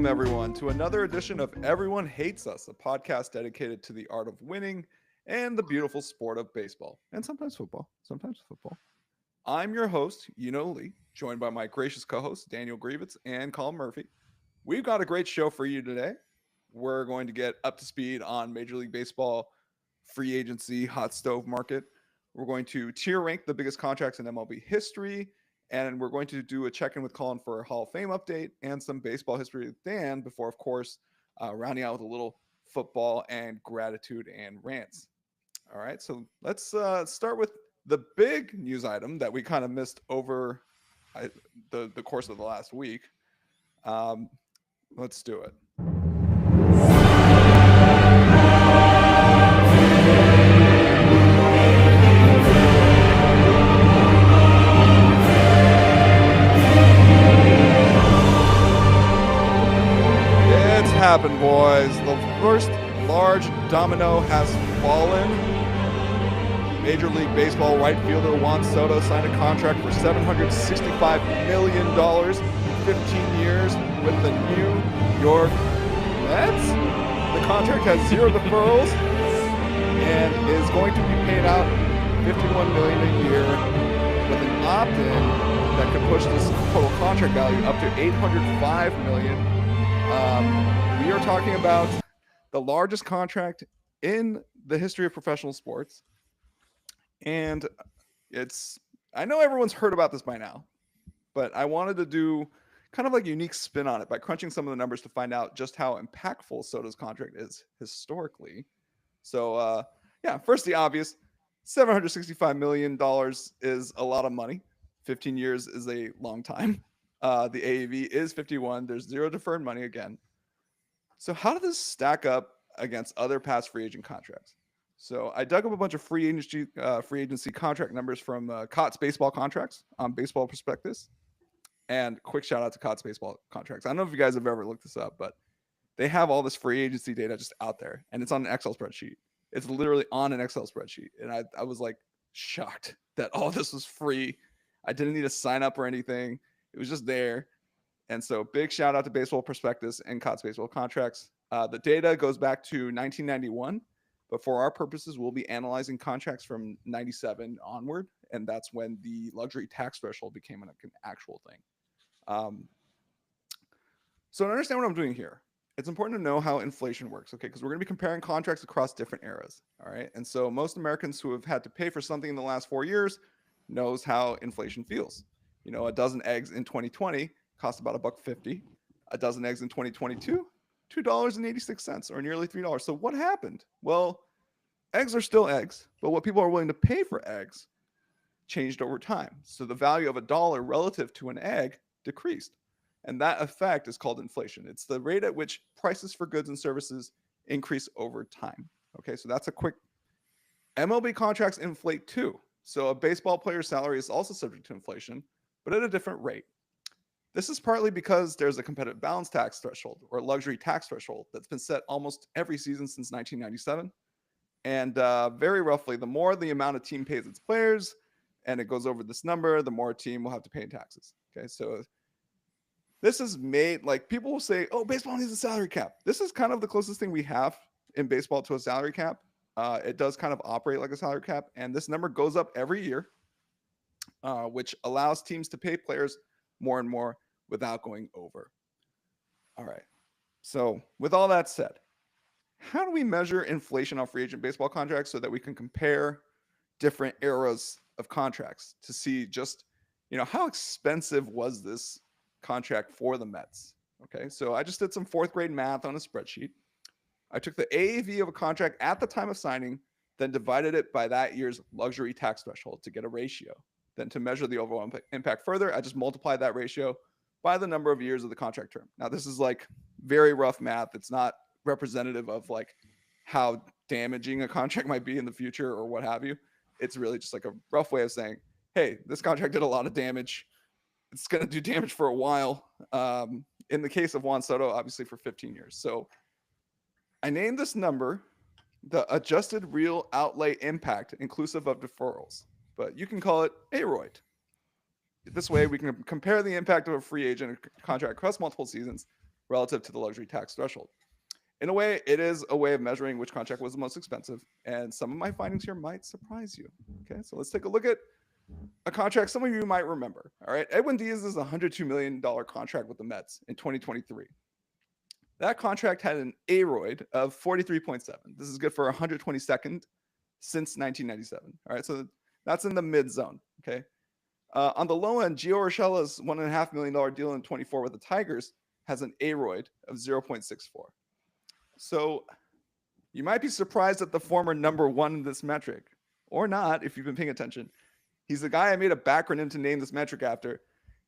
Welcome, everyone, to another edition of Everyone Hates Us, a podcast dedicated to the art of winning and the beautiful sport of baseball, and sometimes football. Sometimes football. I'm your host, Lee, joined by my gracious co hosts, Daniel Grievitz and Colin Murphy. We've got a great show for you today. We're going to get up to speed on Major League Baseball, free agency, hot stove market. We're going to tier rank the biggest contracts in MLB history. And we're going to do a check-in with Colin for a Hall of Fame update and some baseball history with Dan before, of course, rounding out with a little football and gratitude and rants. All right, so let's start with the big news item that we kind of missed over the course of the last week. Let's do it. Happened, boys. The first large domino has fallen. Major League Baseball right fielder Juan Soto signed a contract for $765 million in 15 years with the New York Mets. The contract has zero deferrals and is going to be paid out $51 million a year with an opt-in that could push this total contract value up to $805 million. We are talking about the largest contract in the history of professional sports. And I know everyone's heard about this by now, but I wanted to do kind of like a unique spin on it by crunching some of the numbers to find out just how impactful Soto's contract is historically. So, first the obvious, $765 million is a lot of money. 15 years is a long time. The AAV is 51. There's zero deferred money again. So how does this stack up against other past free agent contracts? So I dug up a bunch of free agency contract numbers from Cott's Baseball Contracts on Baseball Prospectus. And quick shout out to Cott's Baseball Contracts. I don't know if you guys have ever looked this up, but they have all this free agency data just out there, and it's on an Excel spreadsheet. It's literally on an Excel spreadsheet. And I was like shocked that all this was free. I didn't need to sign up or anything. It was just there. And so big shout out to Baseball Prospectus and Cott's Baseball Contracts. The data goes back to 1991, but for our purposes, we'll be analyzing contracts from 97 onward, and that's when the luxury tax threshold became an actual thing. So to understand what I'm doing here, it's important to know how inflation works, okay? Because we're going to be comparing contracts across different eras, all right? And so most Americans who have had to pay for something in the last 4 years knows how inflation feels. You know, a dozen eggs in 2020 cost about $1.50. A dozen eggs in 2022, $2.86, or nearly $3. So what happened? Well, eggs are still eggs, but what people are willing to pay for eggs changed over time. So the value of $1 relative to an egg decreased. And that effect is called inflation. It's the rate at which prices for goods and services increase over time. Okay, so that's a quick. MLB contracts inflate too. So a baseball player's salary is also subject to inflation, but at a different rate. This is partly because there's a competitive balance tax threshold or luxury tax threshold that's been set almost every season since 1997. And very roughly, the more the amount a team pays its players, and it goes over this number, the more a team will have to pay in taxes. Okay, so this is made, like people will say, oh, baseball needs a salary cap. This is kind of the closest thing we have in baseball to a salary cap. It does kind of operate like a salary cap, and this number goes up every year, which allows teams to pay players more and more without going over. All right. So with all that said, how do we measure inflation on free agent baseball contracts so that we can compare different eras of contracts to see just, how expensive was this contract for the Mets? Okay. So I just did some fourth grade math on a spreadsheet. I took the AAV of a contract at the time of signing, then divided it by that year's luxury tax threshold to get a ratio. Then to measure the overall impact further, I just multiplied that ratio by the number of years of the contract term. Now, this is like very rough math. It's not representative of like how damaging a contract might be in the future or what have you. It's really just like a rough way of saying, hey, this contract did a lot of damage. It's going to do damage for a while. In the case of Juan Soto, obviously for 15 years. So I named this number the adjusted real outlay impact inclusive of deferrals, but you can call it AROID. This way we can compare the impact of a free agent contract across multiple seasons relative to the luxury tax threshold. In a way, it is a way of measuring which contract was the most expensive, and some of my findings here might surprise you. Okay, so let's take a look at a contract some of you might remember. All right, Edwin Diaz's $102 million contract with the Mets in 2023. That contract had an aroid of 43.7. This is good for 122nd since 1997. All right, so that's in the mid zone. Okay, on the low end, Gio Urshela's $1.5 million deal in 24 with the Tigers has an aroid of 0.64. So you might be surprised at the former number one in this metric, or not if you've been paying attention. He's the guy I made a backronym to name this metric after.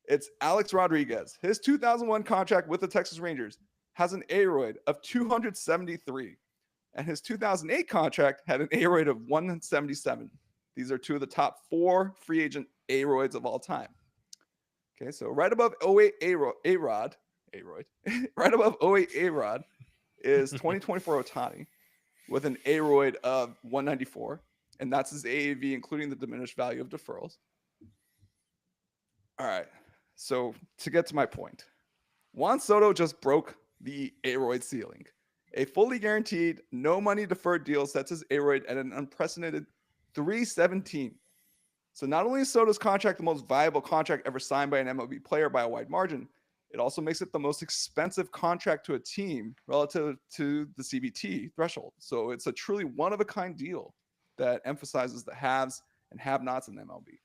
It's Alex Rodriguez. His 2001 contract with the Texas Rangers has an aroid of 273, and his 2008 contract had an aroid of 177. These are two of the top 4 free agent aroids of all time. Okay, so right above 08 A-Rod, right above 08 A-Rod is 2024 Ohtani with an aroid of 194, and that's his AAV, including the diminished value of deferrals. All right, so to get to my point, Juan Soto just broke the aroid ceiling. A fully guaranteed, no money deferred deal sets his aroid at an unprecedented 317. So not only is Soto's contract the most viable contract ever signed by an MLB player by a wide margin, it also makes it the most expensive contract to a team relative to the CBT threshold. So it's a truly one-of-a-kind deal that emphasizes the haves and have-nots in MLB.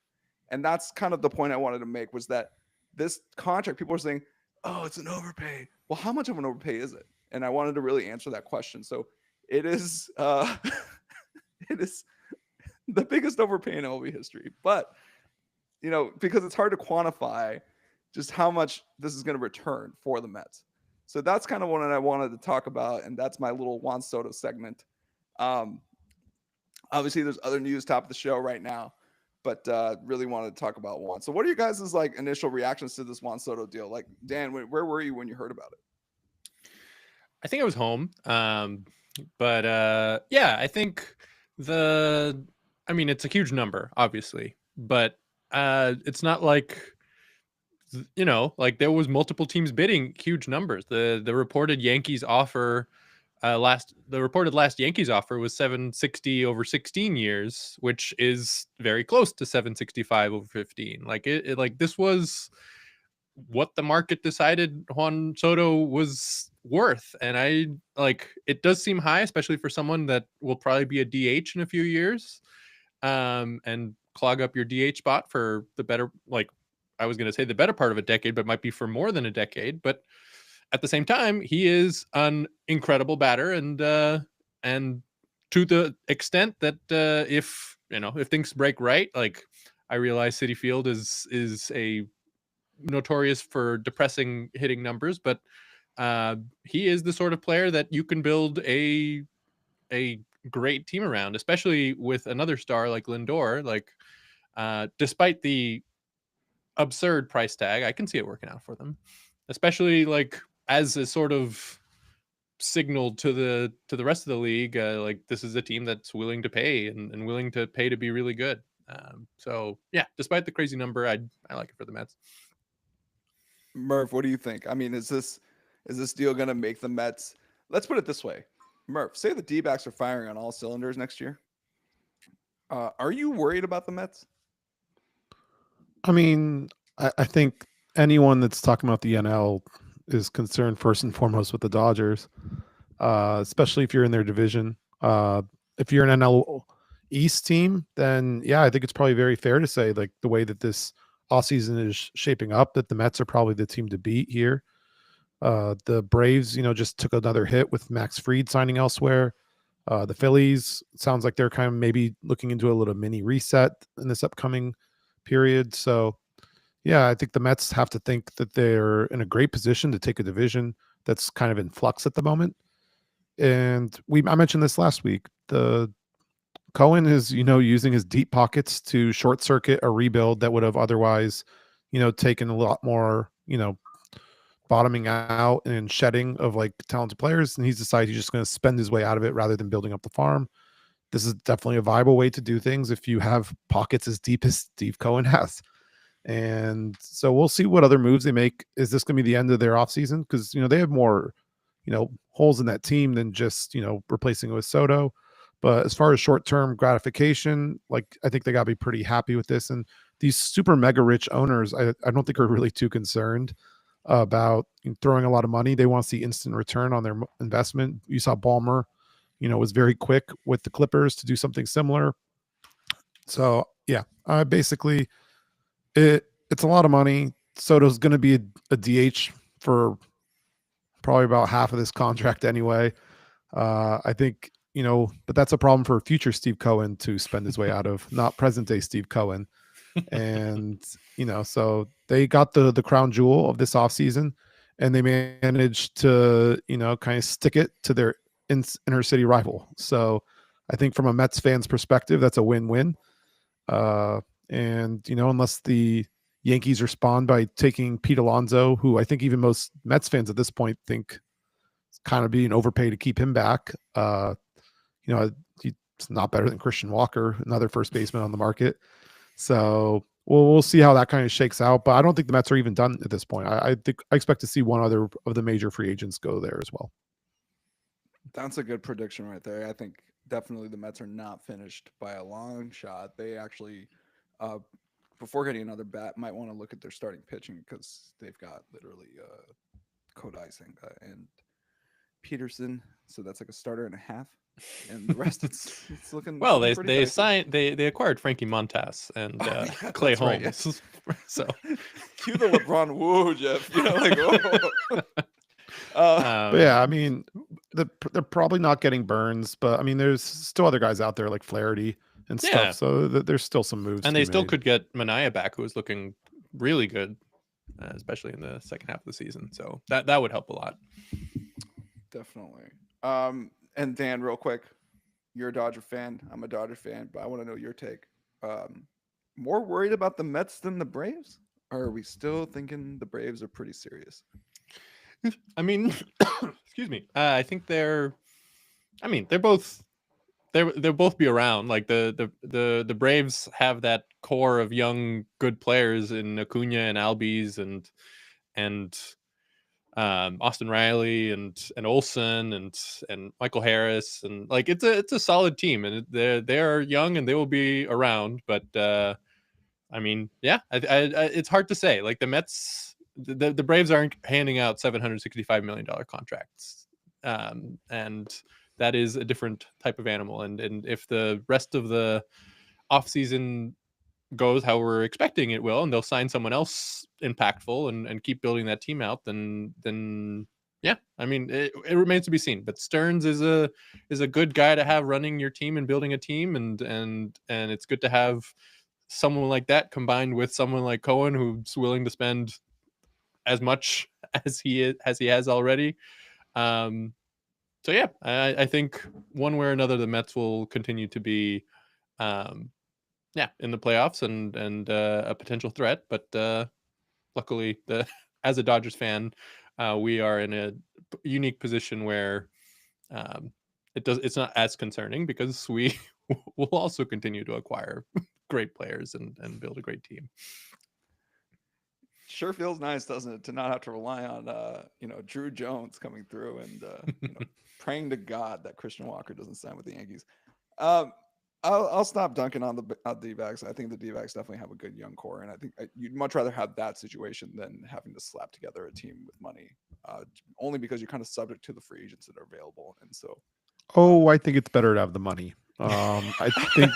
And that's kind of the point I wanted to make, was that this contract, people are saying, oh, it's an overpay. Well, how much of an overpay is it? And I wanted to really answer that question. So it is it is the biggest overpay in MLB history. But, you know, because it's hard to quantify just how much this is going to return for the Mets. So that's kind of what I wanted to talk about, and that's my little Juan Soto segment. Obviously, there's other news top of the show right now, but really wanted to talk about Juan. So what are you guys' like initial reactions to this Juan Soto deal? Like, Dan, where were you when you heard about it? I think I was home. But yeah, I think I mean, it's a huge number, obviously, but it's not like, you know, like there was multiple teams bidding huge numbers. The reported Yankees offer the reported last Yankees offer was 760 over 16 years, which is very close to 765 over 15. Like like this was what the market decided Juan Soto was worth. And I like, it does seem high, especially for someone that will probably be a DH in a few years, and clog up your DH spot for the better, like I was going to say the better part of a decade, but might be for more than a decade. But at the same time, he is an incredible batter, and to the extent that if things break right, like I realize Citi Field is a notorious for depressing hitting numbers, but he is the sort of player that you can build a great team around, especially with another star like Lindor. Like despite the absurd price tag, I can see it working out for them, especially like as a sort of signal to the rest of the league, like this is a team that's willing to pay and willing to pay to be really good. So yeah, despite the crazy number, I like it for the Mets. Murph, what do you think? I mean, is this deal going to make the Mets? Let's put it this way. Murph, say the D-backs are firing on all cylinders next year. Are you worried about the Mets? I mean, I think anyone that's talking about the NL is concerned first and foremost with the Dodgers, especially if you're in their division. If you're an NL East team, then yeah, I think it's probably very fair to say, like the way that this offseason is shaping up, that the Mets are probably the team to beat here. The Braves, just took another hit with Max Fried signing elsewhere. The Phillies, sounds like they're kind of maybe looking into a little mini reset in this upcoming period. So yeah, I think the Mets have to think that they're in a great position to take a division that's kind of in flux at the moment. And I mentioned this last week. The Cohen is, using his deep pockets to short circuit a rebuild that would have otherwise, taken a lot more, bottoming out and shedding of like talented players. And he's decided he's just going to spend his way out of it rather than building up the farm. This is definitely a viable way to do things if you have pockets as deep as Steve Cohen has. And so we'll see what other moves they make. Is this going to be the end of their offseason? Because, they have more, holes in that team than just, replacing it with Soto. But as far as short-term gratification, like, I think they got to be pretty happy with this. And these super mega rich owners, I don't think are really too concerned about throwing a lot of money. They want to see instant return on their investment. You saw Ballmer, was very quick with the Clippers to do something similar. So yeah, basically it's a lot of money. Soto's going to be a DH for probably about half of this contract anyway. I think, but that's a problem for future Steve Cohen to spend his way out of, not present day Steve Cohen. And, so they got the crown jewel of this offseason, and they managed to, kind of stick it to their inner city rival. So I think from a Mets fan's perspective, that's a win-win. And, unless the Yankees respond by taking Pete Alonso, who I think even most Mets fans at this point think is kind of being overpaid to keep him back. He's not better than Christian Walker, another first baseman on the market. So we'll see how that kind of shakes out. But I don't think the Mets are even done at this point. I think I expect to see one other of the major free agents go there as well. That's a good prediction right there. I think definitely the Mets are not finished by a long shot. They actually, before getting another bat, might want to look at their starting pitching because they've got literally Kodai Senga and Peterson. So that's like a starter and a half. And the rest, it's looking well. looking pretty They dicey. signed they acquired Frankie Montas and Clay that's right, Holmes. So cue the LeBron woo, Jeff. But yeah, I mean, they're probably not getting Burns, but I mean, there's still other guys out there like Flaherty and stuff. Yeah. So there's still some moves. and to they be still made. could get Manaea back, who was looking really good, especially in the second half of the season. So that would help a lot. Definitely. And Dan, real quick, you're a Dodger fan. I'm a Dodger fan, but I want to know your take. More worried about the Mets than the Braves? Or are we still thinking the Braves are pretty serious? I mean, excuse me. I think they're both. They'll both be around. Like the Braves have that core of young good players in Acuna and Albies and Austin Riley and Olsen and Michael Harris, and like it's a solid team, and they're young and they will be around. But I mean, yeah, it's hard to say. Like the Mets, the Braves aren't handing out $765 million contracts, and that is a different type of animal. And if the rest of the offseason goes how we're expecting it will, and they'll sign someone else impactful and keep building that team out, then yeah, I mean, it remains to be seen. But Stearns is a good guy to have running your team and building a team, and it's good to have someone like that combined with someone like Cohen, who's willing to spend as much as he has already. So yeah, I think one way or another the Mets will continue to be in the playoffs and a potential threat. But luckily, as a Dodgers fan, we are in a unique position where it's not as concerning because we will also continue to acquire great players and build a great team. Sure feels nice, doesn't it, to not have to rely on Drew Jones coming through and praying to God that Christian Walker doesn't sign with the Yankees. I'll stop dunking on the D-backs. I think the D-backs definitely have a good young core, and I think you'd much rather have that situation than having to slap together a team with money, only because you're kind of subject to the free agents that are available. And so, I think it's better to have the money. I think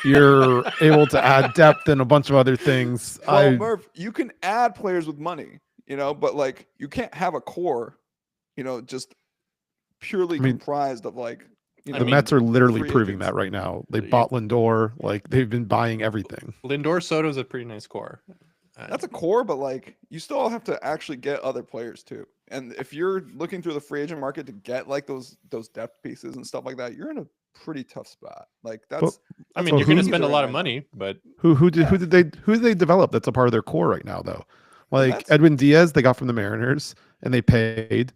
you're able to add depth and a bunch of other things. Well, Murph, you can add players with money, but like you can't have a core, just purely comprised of like. The Mets are literally proving agents. that right now. They bought Lindor, like they've been buying everything. Lindor Soto's a pretty nice core. That's a core, but like you still have to actually get other players too. And if you're looking through the free agent market to get like those depth pieces and stuff like that, you're in a pretty tough spot. Like that's I mean, you're going to spend a lot of money, but who did they develop? That's a part of their core right now, though. Like Edwin Diaz, they got from the Mariners, and they paid.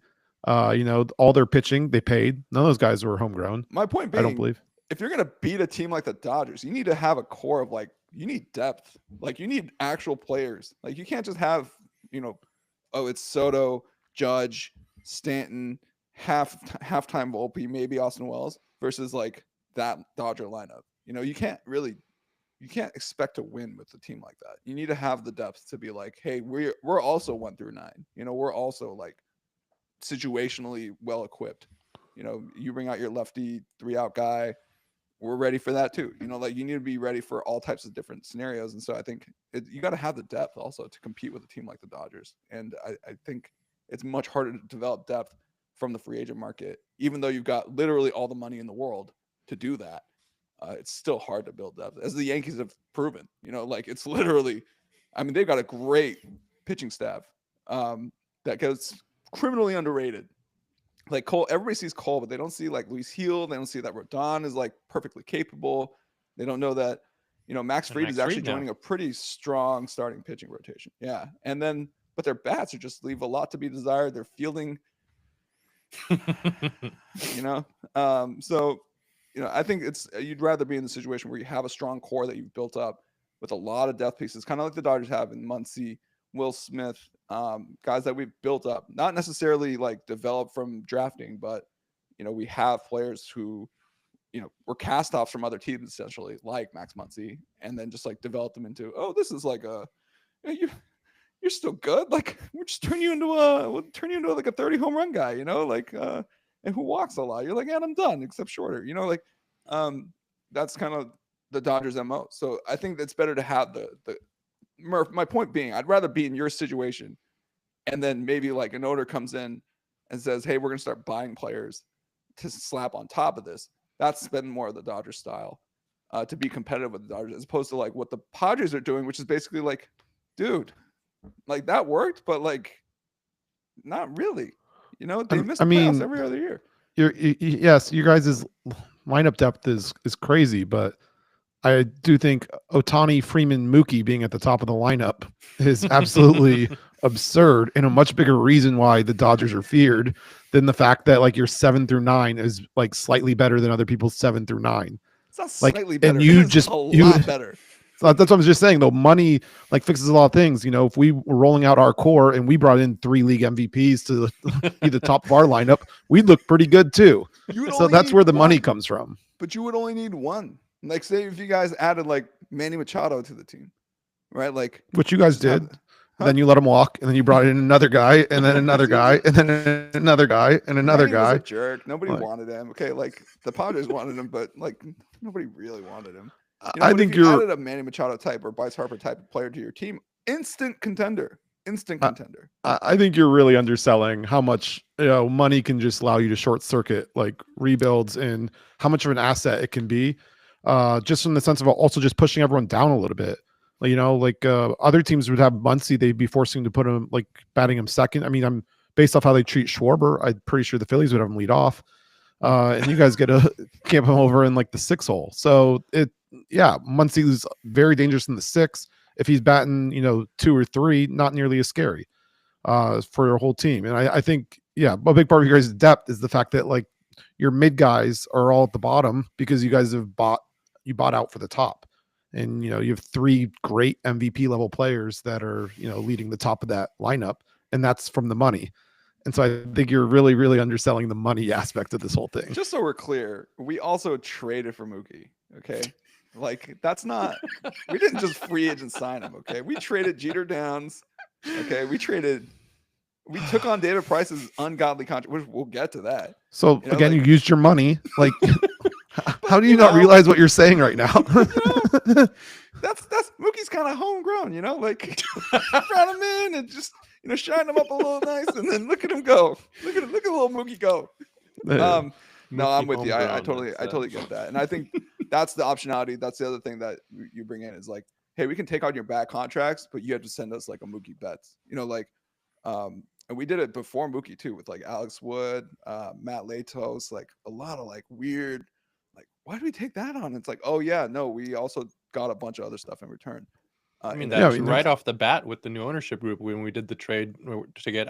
All their pitching, they paid. None of those guys were homegrown. My point being, I don't believe. If you're going to beat a team like the Dodgers, you need to have a core of like you need depth. Like you need actual players. Like you can't just have, oh, it's Soto, Judge, Stanton, halftime Volpe, maybe Austin Wells versus like that Dodger lineup. You can't expect to win with a team like that. You need to have the depth to be like, hey, we're also 1 through 9. We're also like situationally well equipped. You bring out your lefty 3-out guy, we're ready for that too. Like you need to be ready for all types of different scenarios. And so I think you got to have the depth also to compete with a team like the Dodgers. And I think it's much harder to develop depth from the free agent market, even though you've got literally all the money in the world to do that. It's still hard to build depth, as the Yankees have proven. Like it's literally, I mean, they've got a great pitching staff that gets criminally underrated. Like Cole, everybody sees Cole, but they don't see like Luis Heel. They don't see that Rodon is like perfectly capable. They don't know that, Max Fried is actually joining a pretty strong starting pitching rotation. Yeah. But their bats are just leave a lot to be desired. They're fielding, so, I think you'd rather be in the situation where you have a strong core that you've built up with a lot of depth pieces, kind of like the Dodgers have in Muncy, Will Smith, guys that we've built up, not necessarily like developed from drafting, but we have players who were cast offs from other teams essentially, like Max Muncy, and then just like develop them into, oh, this is like you're still good, like we'll just turn you into like a 30 home run guy, and who walks a lot. You're like, and I'm done except shorter, that's kind of the Dodgers MO. So I think it's better to have the Murph, my point being, I'd rather be in your situation and then maybe like an owner comes in and says, hey, we're going to start buying players to slap on top of this. That's been more of the Dodgers style to be competitive with the Dodgers, as opposed to like what the Padres are doing, which is basically like, dude, like that worked, but like not really. They miss the playoffs every other year. Yes, you guys' lineup depth is crazy, but I do think Ohtani, Freeman, Mookie being at the top of the lineup is absolutely absurd, and a much bigger reason why the Dodgers are feared than the fact that like your 7 through 9 is like slightly better than other people's 7 through 9. It's not slightly better. And you just a lot better. That's what I was just saying, though. Money like fixes a lot of things. If we were rolling out our core and we brought in 3 league MVPs to be the top of our lineup, we'd look pretty good too. So that's where the money comes from. But you would only need one. Like, say if you guys added like Manny Machado to the team, right? Like, which you guys did. Then you let him walk, and then you brought in another guy, and then another guy, and then another guy, and another guy. Was a jerk. Nobody wanted him. Okay, like the Padres wanted him, but like nobody really wanted him. I think if you added a Manny Machado type or Bryce Harper type of player to your team, instant contender. I think you're really underselling how much money can just allow you to short circuit like rebuilds and how much of an asset it can be. Just in the sense of also just pushing everyone down a little bit. Other teams would have Muncy, they'd be forcing to put him like batting him second. I mean, I'm based off how they treat Schwarber, I'm pretty sure the Phillies would have him lead off. And you guys get to camp him over in like the 6 hole. So Muncy is very dangerous in the 6. If he's batting, 2 or 3, not nearly as scary for your whole team. And I think, a big part of your guys' depth is the fact that like your mid guys are all at the bottom because you guys have bought out for the top. And, you have 3 great MVP level players that are, leading the top of that lineup, and that's from the money. And so I think you're really, really underselling the money aspect of this whole thing. Just so we're clear, we also traded for Mookie. Okay. Like that's not, we didn't just free agent sign him. Okay. We traded Jeter Downs. Okay. We took on David Price's ungodly contract. We'll get to that. So again, you used your money. Like, how do you not realize what you're saying right now? That's Mookie's kind of homegrown, like brought him in and just shine him up a little nice, and then look at him go. Look at little Mookie go. No, I'm with you. I totally get that, and I think that's the optionality. That's the other thing that you bring in is like, hey, we can take on your bad contracts, but you have to send us like a Mookie Betts, and we did it before Mookie too with like Alex Wood, Matt Latos, like a lot of like weird. Like, why do we take that on? It's like, oh yeah, no, we also got a bunch of other stuff in return. I mean, that's right off the bat with the new ownership group when we did the trade to get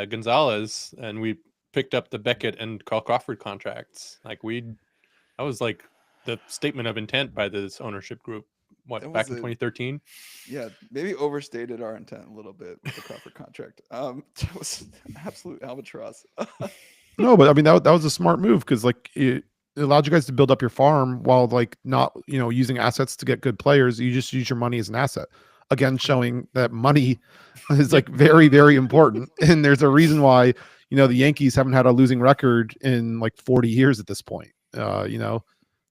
Gonzalez, and we picked up the Beckett and Carl Crawford contracts. Like that was like the statement of intent by this ownership group. That Back was in 2013? Yeah, maybe overstated our intent a little bit with the Crawford contract. That was an absolute albatross. No, but I mean that was a smart move because like it allowed you guys to build up your farm while like not using assets to get good players. You just use your money as an asset. Again, showing that money is like very, very important. And there's a reason why the Yankees haven't had a losing record in like 40 years at this point.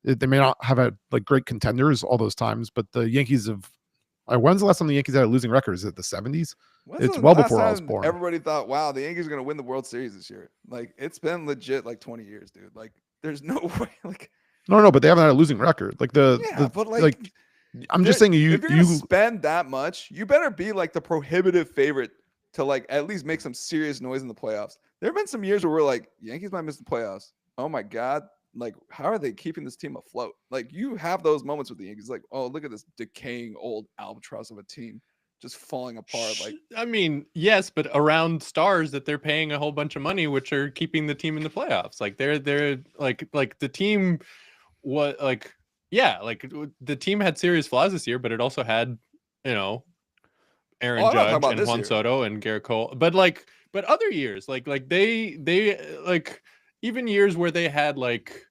They may not have had like great contenders all those times, but the Yankees have. When's the last time the Yankees had a losing record? Is it the 70s? It's the well last before I was time born. everybody thought, wow, the Yankees are going to win the World Series this year? Like, it's been legit like 20 years, dude. Like, there's no way. Like, No, but they haven't had a losing record. Like but like I'm just saying if you're going to spend that much, you better be like the prohibitive favorite to like at least make some serious noise in the playoffs. There have been some years where we're like, Yankees might miss the playoffs. Oh my God. Like, how are they keeping this team afloat? Like, you have those moments with the Yankees, like, oh, look at this decaying old albatross of a team just falling apart. Like, I mean, yes, but around stars that they're paying a whole bunch of money, which are keeping the team in the playoffs. Like they're like the team, what like the team had serious flaws this year, but it also had Aaron Judge and Juan Soto and Garrett Cole. But other years, like they like even years where they had like.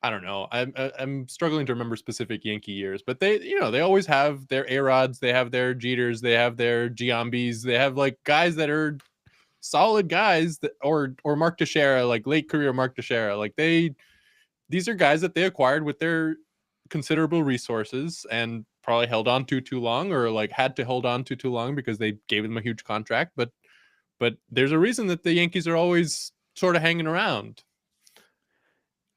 I don't know. I'm struggling to remember specific Yankee years, but they always have their A-Rods, they have their Jeters, they have their Giambis, they have like guys that are solid guys that or Mark Teixeira, like late career Mark Teixeira. Like these are guys that they acquired with their considerable resources and probably held on to too long or like had to hold on to too long because they gave them a huge contract. But there's a reason that the Yankees are always sort of hanging around.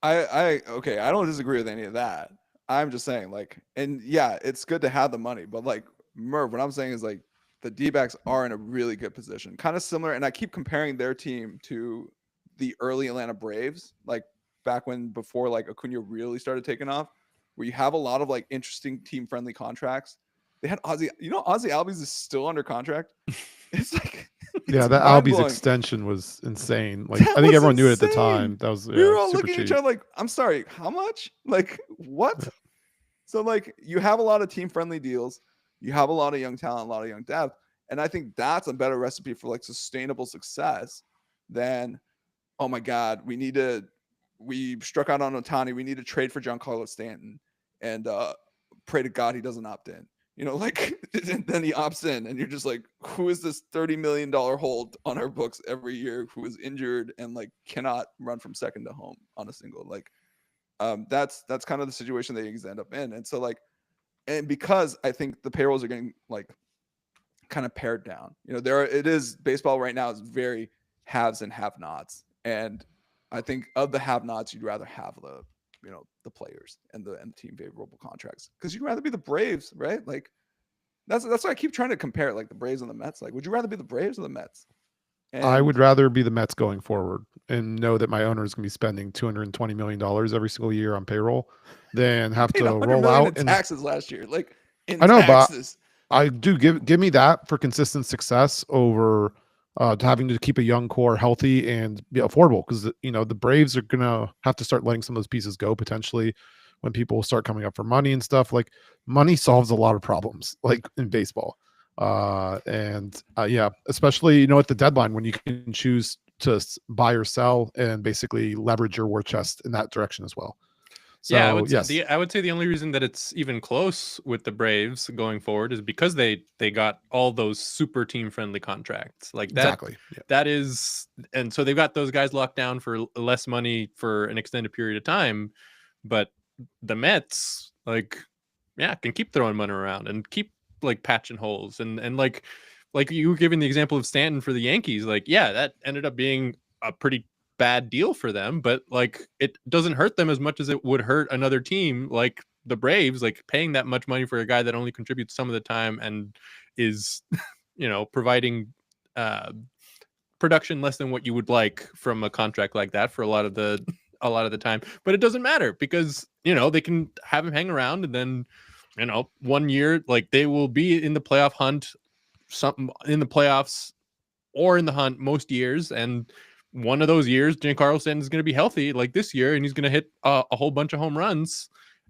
I don't disagree with any of that. I'm just saying, like, and yeah, it's good to have the money, but like Merv, what I'm saying is like the D-backs are in a really good position, kind of similar. And I keep comparing their team to the early Atlanta Braves, like back before like Acuna really started taking off, where you have a lot of like interesting team-friendly contracts. They had Ozzy, Ozzy Albies is still under contract. It's like yeah, that Albies extension was insane. Like I think everyone knew it at the time. That was we were all looking at each other like, I'm sorry, how much? Like what? Yeah. So like you have a lot of team-friendly deals, you have a lot of young talent, a lot of young depth, and I think that's a better recipe for like sustainable success than, oh my God, we struck out on Ohtani, we need to trade for Giancarlo Stanton and pray to God he doesn't opt in. Like then he opts in and you're just like, who is this $30 million hold on our books every year who is injured and like cannot run from second to home on a single? Like that's kind of the situation they end up in. And so like, and because I think the payrolls are getting like kind of pared down, it is baseball right now is very haves and have nots. And I think of the have nots, you'd rather have the players and the team favorable contracts because you'd rather be the Braves, right? Like that's why I keep trying to compare like the Braves and the Mets. Like, would you rather be the Braves or the Mets? And I would rather be the Mets going forward and know that my owner is going to be spending $220 million every single year on payroll than have to roll out in taxes last year. Like I know, taxes. But I do give me that for consistent success over having to keep a young core healthy and be affordable because the Braves are gonna have to start letting some of those pieces go potentially when people start coming up for money and stuff. Like money solves a lot of problems like in baseball. Yeah, especially at the deadline when you can choose to buy or sell and basically leverage your war chest in that direction as well. So, yeah, I would say the only reason that it's even close with the Braves going forward is because they got all those super team friendly contracts like that. Exactly. Yeah. That is, and so they've got those guys locked down for less money for an extended period of time. But the Mets, can keep throwing money around and keep like patching holes and like you were giving the example of Stanton for the Yankees. Like, yeah, that ended up being a pretty bad deal for them, but like it doesn't hurt them as much as it would hurt another team like the Braves, like paying that much money for a guy that only contributes some of the time and is providing production less than what you would like from a contract like that for a lot of the time. But it doesn't matter because they can have him hang around and then 1 year like they will be in the playoff hunt, something in the playoffs or in the hunt most years, and one of those years, Giancarlo Stanton's going to be healthy like this year, and he's going to hit a whole bunch of home runs.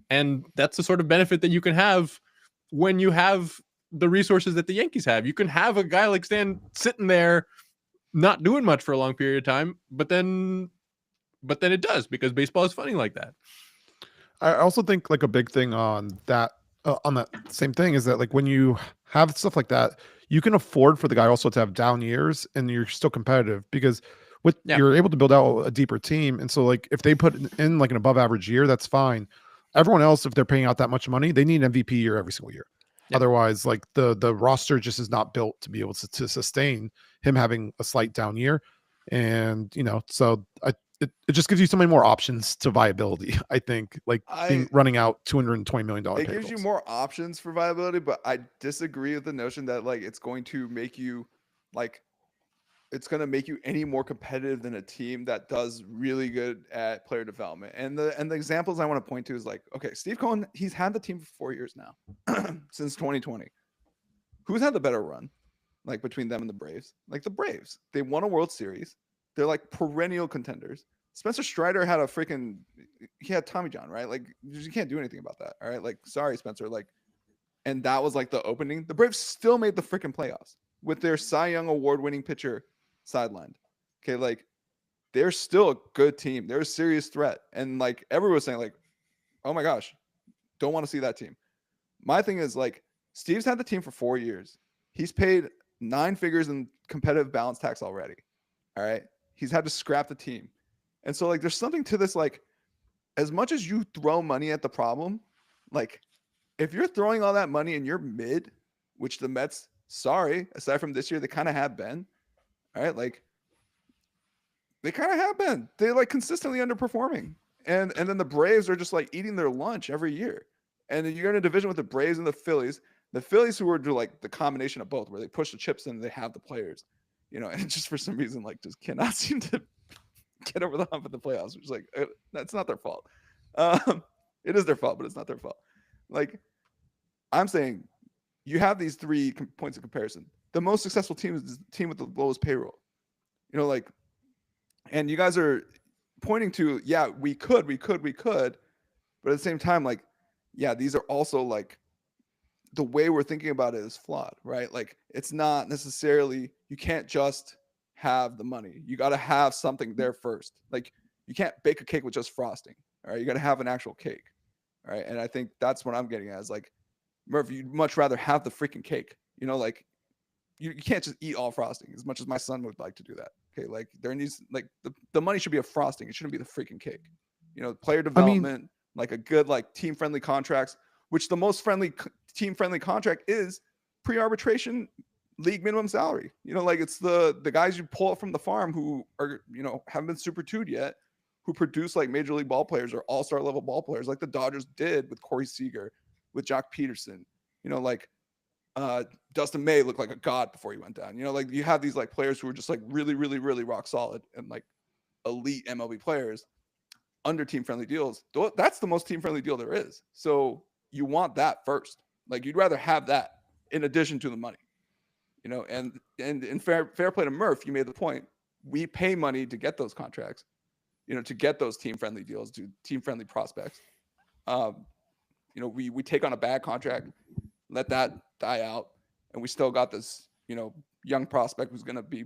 And that's the sort of benefit that you can have when you have the resources that the Yankees have. You can have a guy like Stan sitting there not doing much for a long period of time, but then it does, because baseball is funny like that. I also think like a big thing on that same thing is that like when you have stuff like that, you can afford for the guy also to have down years and you're still competitive, because you're able to build out a deeper team. And so like if they put in like an above average year, that's fine. Everyone else, if they're paying out that much money, they need an MVP year every single year. Otherwise, like the roster just is not built to be able to sustain him having a slight down year. And so it just gives you so many more options to viability. I think like running out $220 million. It gives you more options for viability, but I disagree with the notion that like it's going to make you any more competitive than a team that does really good at player development. And the examples I want to point to is like, okay, Steve Cohen, he's had the team for 4 years now, since 2020. Who's had the better run, like between them and the Braves? Like the Braves, they won a World Series. They're like perennial contenders. Spencer Strider had he had Tommy John, right? Like you can't do anything about that. All right. Like, sorry, Spencer. Like, and that was like the opening. The Braves still made the freaking playoffs with their Cy Young award-winning pitcher sidelined. Okay. Like they're still a good team. They're a serious threat. And like everyone was saying like, oh my gosh, don't want to see that team. My thing is like, Steve's had the team for 4 years. He's paid 9 figures in competitive balance tax already. All right. He's had to scrap the team. And so like, there's something to this, like as much as you throw money at the problem, like if you're throwing all that money and you're mid, which the Mets, sorry, aside from this year, they kind of have been, all right. Like they kind of have been, they like consistently underperforming. And then the Braves are just like eating their lunch every year. And then you're in a division with the Braves and the Phillies who are like the combination of both, where they push the chips in and they have the players, and just for some reason, like just cannot seem to get over the hump in the playoffs, which is like, that's not their fault. It is their fault, but it's not their fault. Like I'm saying, you have these 3 points of comparison. The most successful team is the team with the lowest payroll, like, and you guys are pointing to, yeah, we could, but at the same time, like, yeah, these are also like the way we're thinking about it is flawed, right? Like it's not necessarily, you can't just have the money. You got to have something there first. Like you can't bake a cake with just frosting. All right. You got to have an actual cake. All right. And I think that's what I'm getting at is like, Murph, you'd much rather have the freaking cake, like you can't just eat all frosting as much as my son would like to do that. Okay. Like there needs like the money should be a frosting. It shouldn't be the freaking cake, player development, like a good, like team friendly contracts, which the most team friendly contract is pre-arbitration league minimum salary. Like it's the guys you pull up from the farm who are, haven't been super 2'd yet, who produce like major league ball players or all-star level ball players like the Dodgers did with Corey Seager, with Jock Peterson, like Dustin May looked like a god before he went down. Like you have these like players who are just like really, really, really rock solid and like elite MLB players under team friendly deals. That's the most team friendly deal there is. So you want that first. Like you'd rather have that in addition to the money, and in fair play to Murph, you made the point. We pay money to get those contracts, to get those team friendly deals, to team friendly prospects. We take on a bad contract, let that die out, and we still got this, young prospect who's going to be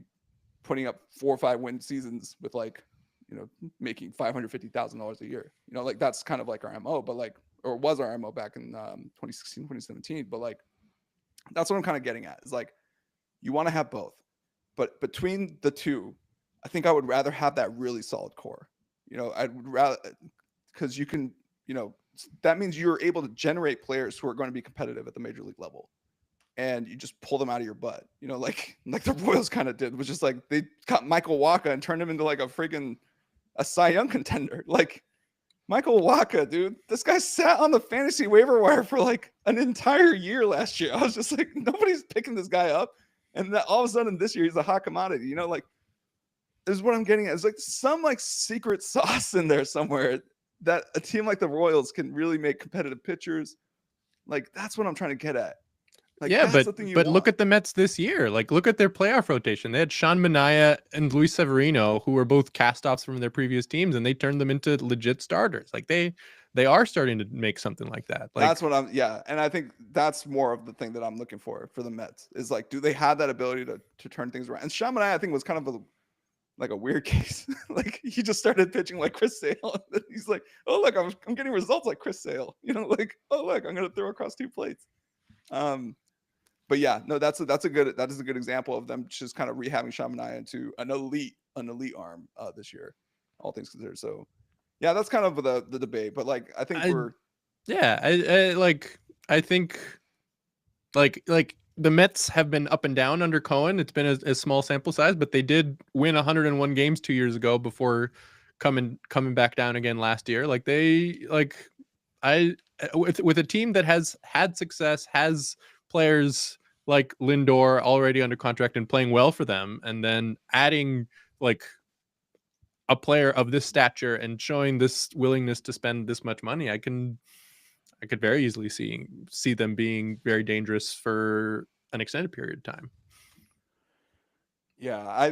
putting up 4 or 5 win seasons with like, making $550,000 a year. Like that's kind of like our MO, but like, or was our MO back in 2016, 2017. But like, that's what I'm kind of getting at is like, you want to have both, but between the two, I think I would rather have that really solid core. I'd rather, because you can, that means you're able to generate players who are going to be competitive at the major league level, and you just pull them out of your butt. Like the Royals kind of did, which is like they got Michael Wacha and turned him into like a Cy Young contender. Like Michael Wacha, dude, this guy sat on the fantasy waiver wire for like an entire year last year. I was just like, nobody's picking this guy up, and then all of a sudden this year he's a hot commodity. Like this is what I'm getting at. It's like some like secret sauce in there somewhere that a team like the Royals can really make competitive pitchers. Like that's what I'm trying to get at. Like, yeah, that's the thing you but look want. at the Mets this year. Like, look at their playoff rotation. They had Sean Manaea and Luis Severino, who were both cast-offs from their previous teams, and they turned them into legit starters. Like, they are starting to make something like that. Like, That's what and I think that's more of the thing that I'm looking for the Mets is like, do they have that ability to turn things around? And Sean Manaea, I think, was kind of a weird case. Like, he just started pitching like Chris Sale, and then he's like, oh look, I'm getting results like Chris Sale. Like, oh look, I'm gonna throw across 2 plates. But yeah, no, that is a good example of them just kind of rehabbing Sean Manaea into an elite arm this year, all things considered. So yeah, that's kind of the debate. But like, I think I think like the Mets have been up and down under Cohen. It's been a small sample size, but they did win 101 games 2 years ago before coming back down again last year. Like, with a team that has had success, has players like Lindor already under contract and playing well for them, and then adding like a player of this stature and showing this willingness to spend this much money, I could very easily see them being very dangerous for an extended period of time. Yeah,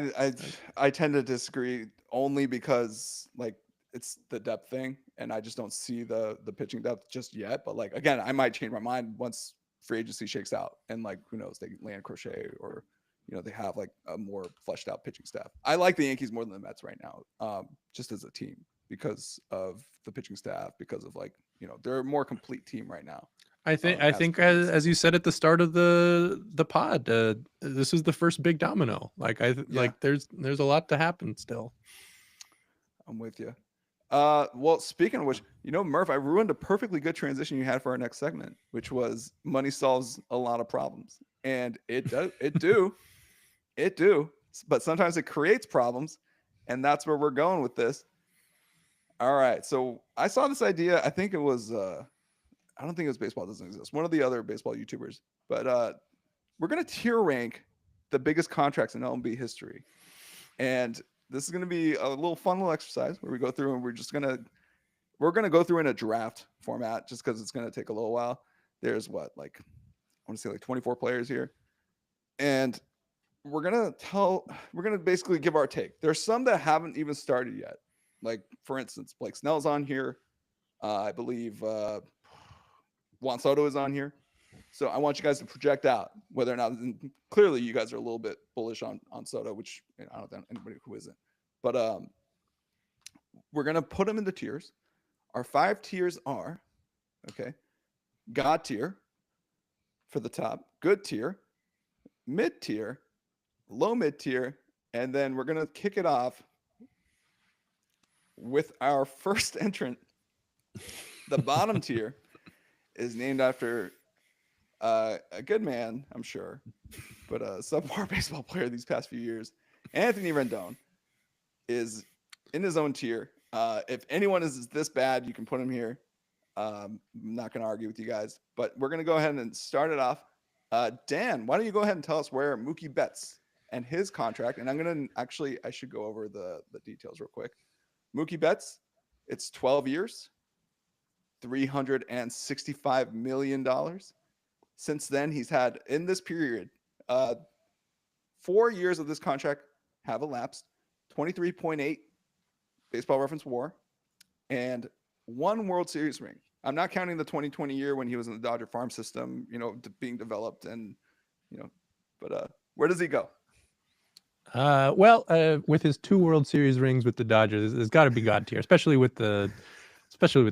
I tend to disagree only because like it's the depth thing, and I just don't see the pitching depth just yet. But like, again, I might change my mind once free agency shakes out, and like, who knows, they land Crochet, or they have like a more fleshed out pitching staff. I like the Yankees more than the Mets right now, just as a team, because of the pitching staff, because of like, they're a more complete team right now. I think as you said at the start of the pod, this is the first big domino. Like, like there's a lot to happen still. I'm with you. Well, speaking of which, Murph, I ruined a perfectly good transition you had for our next segment, which was money solves a lot of problems, and it do, but sometimes it creates problems, and that's where we're going with this. All right, so I saw this idea. I think it was I don't think it was Baseball Doesn't Exist, one of the other baseball YouTubers, but we're gonna tier rank the biggest contracts in MLB history, and this is gonna be a little fun little exercise where we go through and we're gonna go through in a draft format, just because it's gonna take a little while. There's I want to say like 24 players here, and we're gonna basically give our take. There's some that haven't even started yet. Like, for instance, Blake Snell's on here. I believe Juan Soto is on here. So I want you guys to project out whether or not, clearly you guys are a little bit bullish on Soto, which I don't know anybody who isn't. But we're going to put them into tiers. Our 5 tiers are, God tier for the top, good tier, mid tier, low mid tier, and then we're going to kick it off with our first entrant. The bottom tier is named after a good man, I'm sure, but a subpar baseball player these past few years. Anthony Rendon is in his own tier. If anyone is this bad, you can put him here. I'm not going to argue with you guys, but we're going to go ahead and start it off. Dan, why don't you go ahead and tell us where Mookie Betts and his contract, and I should go over the details real quick. Mookie Betts, it's 12 years, $365 million. Since then, he's had, in this period, 4 years of this contract have elapsed, 23.8 Baseball Reference WAR, and 1 World Series ring. I'm not counting the 2020 year when he was in the Dodger farm system, being developed, and but where does he go? With his 2 World Series rings with the Dodgers, there's got to be God tier, especially with the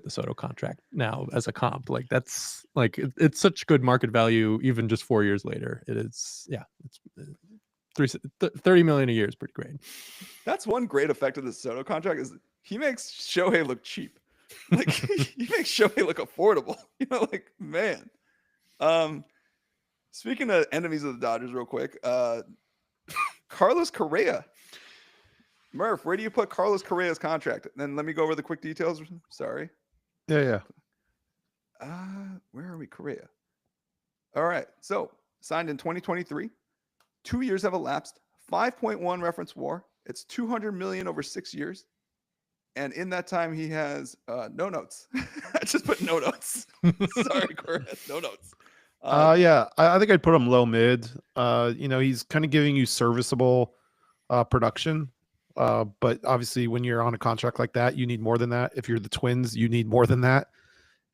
Soto contract now as a comp. Like, that's like it's such good market value even just 4 years later. It is, it's 30 million a year is pretty great. That's one great effect of the Soto contract, is he makes Shohei look cheap. Like, he makes Shohei look affordable. Like, man. Speaking of enemies of the Dodgers, real quick, Carlos Correa. Murph, where do you put Carlos Correa's contract? Then let me go over the quick details. Sorry. Yeah. Where are we? Correa. All right. So, signed in 2023. 2 years have elapsed. 5.1 reference WAR. It's $200 million over 6 years. And in that time, he has no notes. I just put no notes. Sorry, Correa. No notes. Yeah, I think I'd put him low mid. He's kind of giving you serviceable production. But obviously, when you're on a contract like that, you need more than that. If you're the Twins, you need more than that.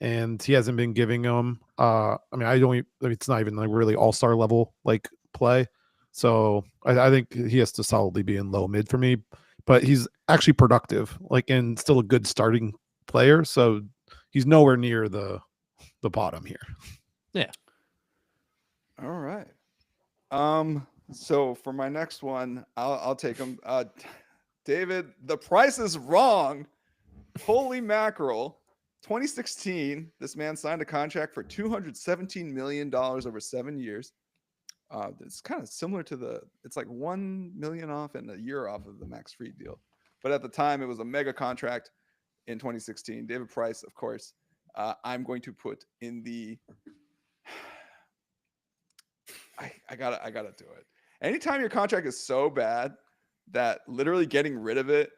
And he hasn't been giving them. It's not even like really all-star level like play. So I think he has to solidly be in low mid for me. But he's actually productive, like, and still a good starting player. So he's nowhere near the bottom here. Yeah. All right. So for my next one, I'll take him. David, the price is wrong. Holy mackerel. 2016, this man signed a contract for $217 million over 7 years. It's kind of similar to it's like 1 million off and a year off of the Max Fried deal. But at the time, it was a mega contract in 2016. David Price, of course, I'm going to put in the. I gotta do it. Anytime your contract is so bad that literally getting rid of it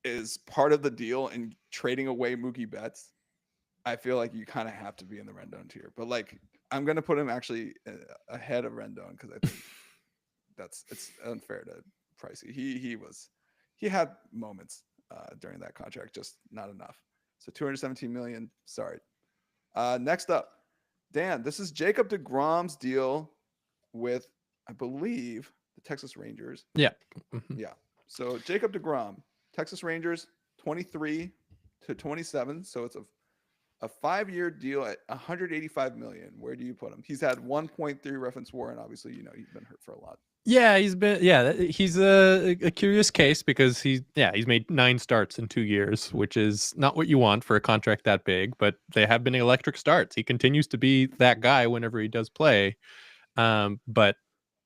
is part of the deal and trading away Mookie Betts, I feel like you kind of have to be in the Rendon tier. But like, I'm gonna put him actually ahead of Rendon because I think it's unfair to Pricey. He had moments during that contract, just not enough. So 217 million. Sorry. Next up, Dan. This is Jacob deGrom's deal with, I believe, the Texas Rangers. Yeah. Yeah. So Jacob deGrom, Texas Rangers, 23 to 27. So it's a 5-year deal at 185 million. Where do you put him? He's had 1.3 reference WAR, and obviously, he's been hurt for a lot. Yeah, he's a curious case because he's made 9 starts in 2 years, which is not what you want for a contract that big, but they have been electric starts. He continues to be that guy whenever he does play. But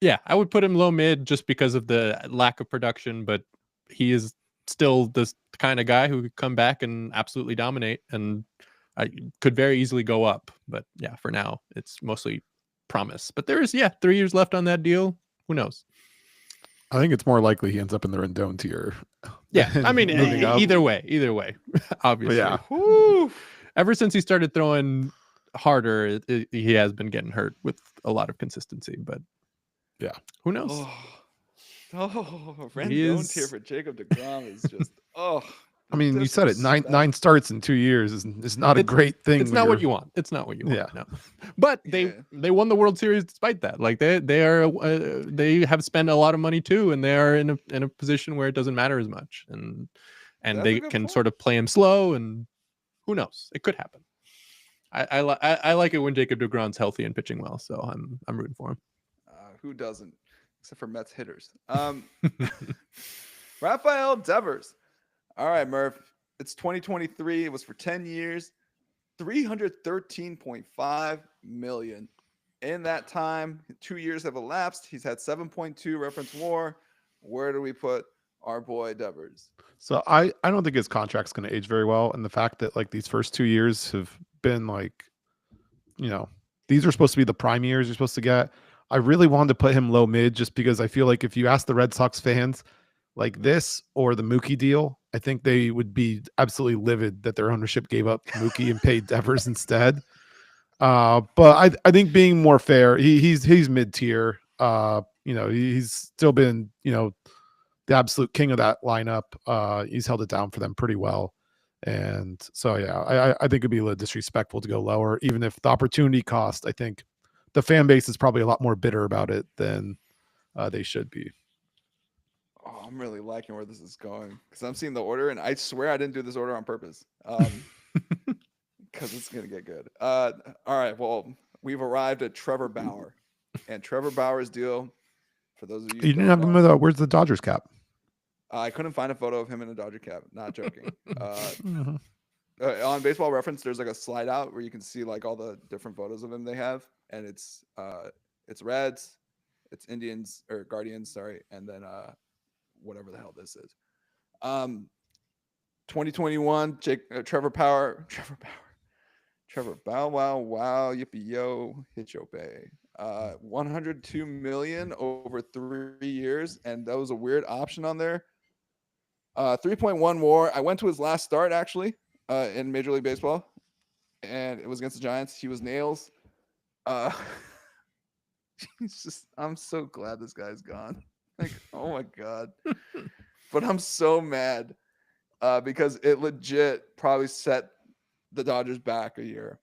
yeah, I would put him low mid just because of the lack of production, but he is still this kind of guy who could come back and absolutely dominate, and I could very easily go up. But yeah, for now, it's mostly promise. But there is 3 years left on that deal. Who knows? I think it's more likely he ends up in the Rendon tier. Yeah, I mean, moving up. either way, obviously. Yeah. Woo. Ever since he started throwing harder, he has been getting hurt with a lot of consistency. But yeah, who knows? Rendon tier for Jacob deGrom is just I mean, you said it. Nine starts in 2 years is not a great thing. It's not what you want. It's not what you want. Yeah. No. But they won the World Series despite that. Like they have spent a lot of money too, and they are in a position where it doesn't matter as much, and they can sort of play him slow, and who knows? It could happen. I like it when Jacob deGrom's healthy and pitching well, so I'm rooting for him. Who doesn't? Except for Mets hitters. Rafael Devers. All right, Murph. It's 2023. It was for 10 years, $313.5 million. In that time, 2 years have elapsed. He's had 7.2 reference WAR. Where do we put our boy Devers? So I don't think his contract's going to age very well, and the fact that like these first 2 years have been like, these are supposed to be the prime years you're supposed to get. I really wanted to put him low mid just because I feel like if you ask the Red Sox fans like this or the Mookie deal, I think they would be absolutely livid that their ownership gave up Mookie and paid Devers instead. But I think being more fair, he's mid tier. He's still been the absolute king of that lineup. He's held it down for them pretty well, and so yeah, I think it'd be a little disrespectful to go lower, even if the opportunity cost. I think the fan base is probably a lot more bitter about it than they should be. Oh, I'm really liking where this is going because I'm seeing the order, and I swear I didn't do this order on purpose because it's going to get good. All right, well, we've arrived at Trevor Bauer, and Trevor Bauer's deal, for those of you didn't have him with where's the Dodgers cap? I couldn't find a photo of him in a Dodger cap. Not joking. On Baseball Reference, there's like a slide out where you can see like all the different photos of him they have, and it's Reds, it's Indians or Guardians, sorry, and then whatever the hell this is. 2021, Trevor Bow wow yippee yo hit yo bay. 102 million over 3 years, and that was a weird option on there. 3.1 WAR. I went to his last start actually in Major League Baseball, and it was against the Giants. He was nails. Uh, I'm so glad this guy's gone. Like, oh my god. But I'm so mad because it legit probably set the Dodgers back a year.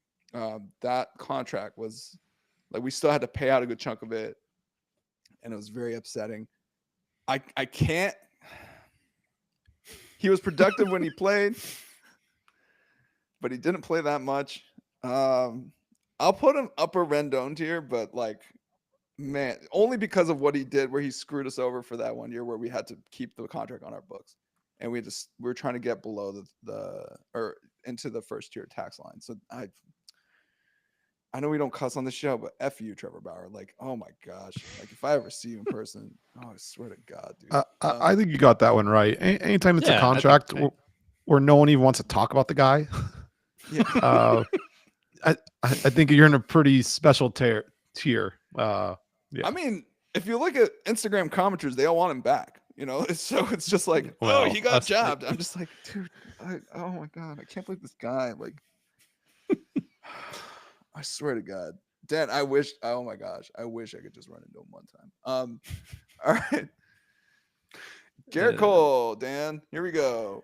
That contract was like we still had to pay out a good chunk of it, and it was very upsetting. I can't. He was productive when he played, but he didn't play that much. I'll put him upper Rendon tier, but like, man, only because of what he did, where he screwed us over for that 1 year, where we had to keep the contract on our books, and we're trying to get below the or into the first tier tax line. So I know we don't cuss on the show, but F you, Trevor Bauer. Like, oh my gosh. Like, if I ever see you in person, oh, I swear to God, dude. I think you got that one right. Anytime it's a Yeah, I think contract okay. where no one even wants to talk about the guy, Yeah. I think you're in a pretty special tier. Yeah. I mean, if you look at Instagram commenters, they all want him back. So it's just like, Well, oh, he got us- jabbed. I'm just like, dude, oh my God, I can't believe this guy. Like, I swear to God, Dan, oh my gosh, I wish I could just run into him one time. All right. Garrett Cole, Dan, here we go.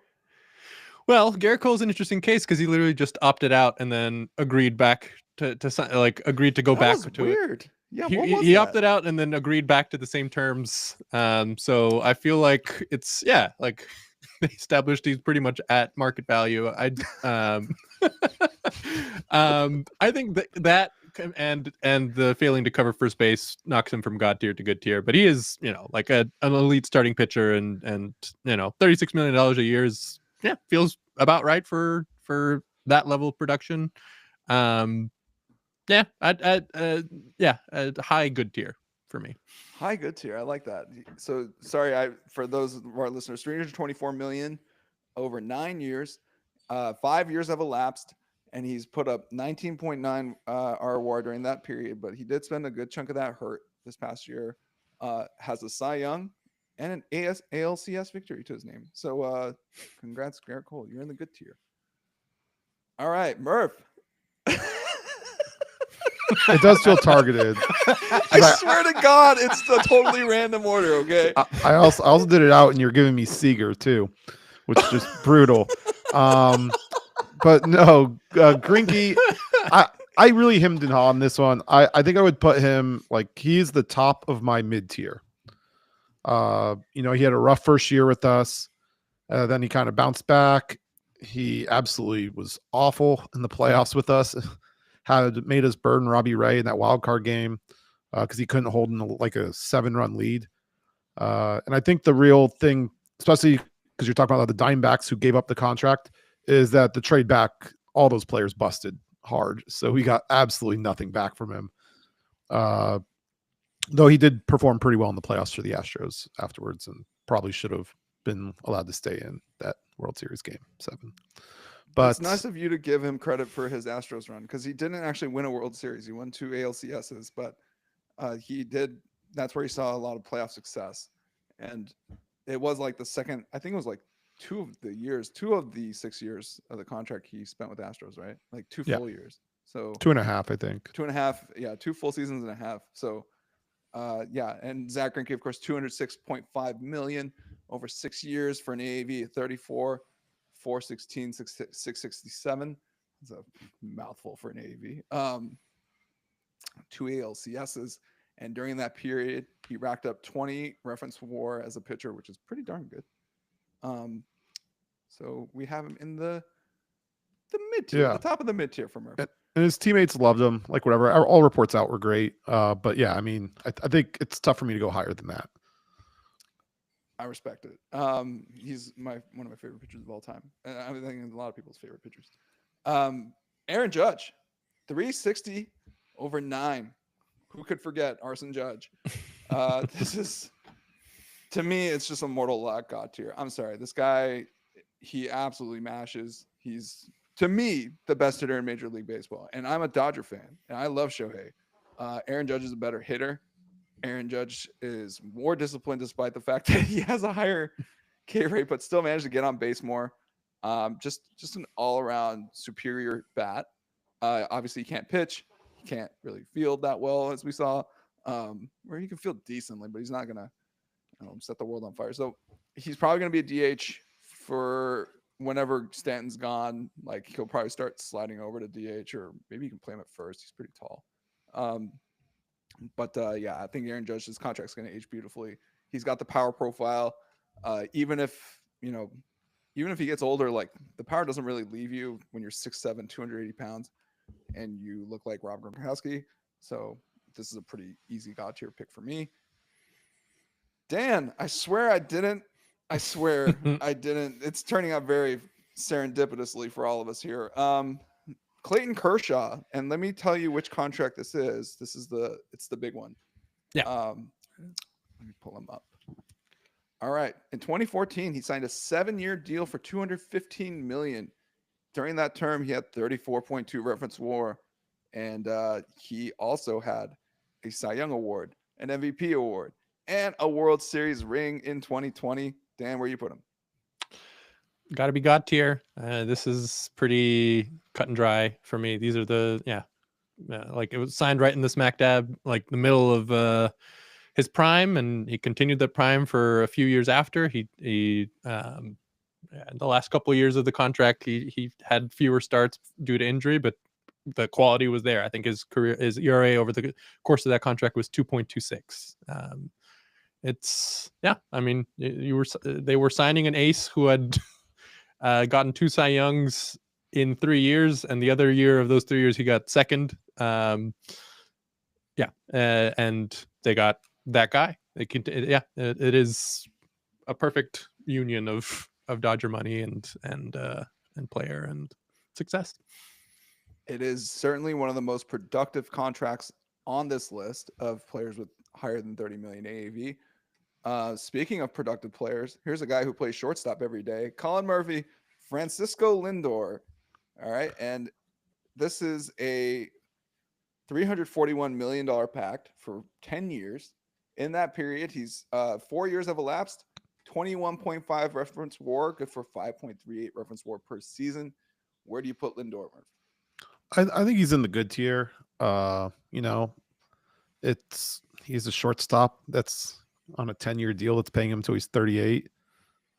Well, Garrett Cole's an interesting case because he literally just opted out and then agreed back to sign, like agreed to go That back was to it. weird. Yeah, what was He that? opted out and then agreed back to the same terms. So I feel like it's like they established he's pretty much at market value. I think that and the failing to cover first base knocks him from god tier to good tier. But he is like an elite starting pitcher, and $36 million a year is feels about right for that level of production. A high good tier for me. High good tier. I like that. So sorry, for those of our listeners, 324 million over 9 years. 5 years have elapsed, and he's put up 19.9 RWAR during that period. But he did spend a good chunk of that hurt this past year. Has a Cy Young and an ALCS victory to his name. So congrats, Garrett Cole. You're in the good tier. All right, Murph. It does feel targeted. I swear to God, it's the totally random order. Okay. I also did it out, and you're giving me Seager too, which is just brutal. But no, Greinke, I really hemmed and hawed on this one. I think I would put him like he's the top of my mid tier. He had a rough first year with us. Then he kind of bounced back. He absolutely was awful in the playoffs with us. Had made us burn Robbie Ray in that wild card game because he couldn't hold like a 7-run lead. And I think the real thing, especially because you're talking about the Diamondbacks who gave up the contract, is that the trade back, all those players busted hard. So we got absolutely nothing back from him. Though he did perform pretty well in the playoffs for the Astros afterwards and probably should have been allowed to stay in that World Series game 7. But it's nice of you to give him credit for his Astros run because he didn't actually win a World Series. He won 2 ALCSs, but he did. That's where he saw a lot of playoff success. And it was like the second, I think it was like 2 of the 6 years of the contract he spent with Astros, right? Like 2 full years. So 2.5, I think. 2.5. Yeah. 2 full seasons and a half. So and Zach Greinke, of course, 206.5 million over 6 years for an AAV at 34. 416, 667. That's a mouthful for an AAV. 2 ALCSs. And during that period, he racked up 20 reference WAR as a pitcher, which is pretty darn good. So we have him in the mid tier, the top of the mid tier for Murph. And his teammates loved him, like whatever. All reports out were great. But yeah, I mean, I think it's tough for me to go higher than that. I respect it. He's one of my favorite pitchers of all time. And I think a lot of people's favorite pitchers. Aaron Judge, 360 over 9. Who could forget Arson Judge? This is, to me, it's just a mortal god tier. I'm sorry. This guy, he absolutely mashes. He's, to me, the best hitter in Major League Baseball. And I'm a Dodger fan, and I love Shohei. Aaron Judge is a better hitter. Aaron Judge is more disciplined despite the fact that he has a higher K rate, but still managed to get on base more. Just an all-around superior bat. Obviously, he can't pitch. He can't really field that well, as we saw. Or he can field decently, but he's not gonna set the world on fire. So he's probably gonna be a DH for whenever Stanton's gone. Like he'll probably start sliding over to DH, or maybe you can play him at first. He's pretty tall. But yeah, I think Aaron Judge's contract's gonna age beautifully. He's got the power profile. Even if he gets older, like the power doesn't really leave you when you're 6'7", 280 pounds, and you look like Rob Gronkowski. So this is a pretty easy God tier pick for me. Dan, I swear I didn't. It's turning out very serendipitously for all of us here. Clayton Kershaw, and let me tell you which contract this is. It's the big one. Yeah. Let me pull him up. All right. In 2014, he signed a 7-year deal for $215 million. During that term, he had 34.2 reference WAR, and he also had a Cy Young Award, an MVP award, and a World Series ring in 2020. Dan, where you put him? Got to be God tier. This is pretty cut and dry for me. These are like it was signed right in the smack dab, like the middle of his prime, and he continued the prime for a few years after. The last couple of years of the contract, he had fewer starts due to injury, but the quality was there. I think his ERA over the course of that contract was 2.26. I mean, they were signing an ace who had gotten 2 Cy Youngs in 3 years, and the other year of those 3 years he got second. And they got that guy. It is a perfect union of Dodger money and player and success. It is certainly one of the most productive contracts on this list of players with higher than 30 million AAV. Speaking of productive players, here's a guy who plays shortstop every day. Colin Murphy, Francisco Lindor. All right. And this is a $341 million pact for 10 years. In that period, he's 4 years have elapsed, 21.5 reference WAR, good for 5.38 reference WAR per season. Where do you put Lindor, Murphy? I think he's in the good tier. He's a shortstop that's on a 10-year deal that's paying him until he's 38.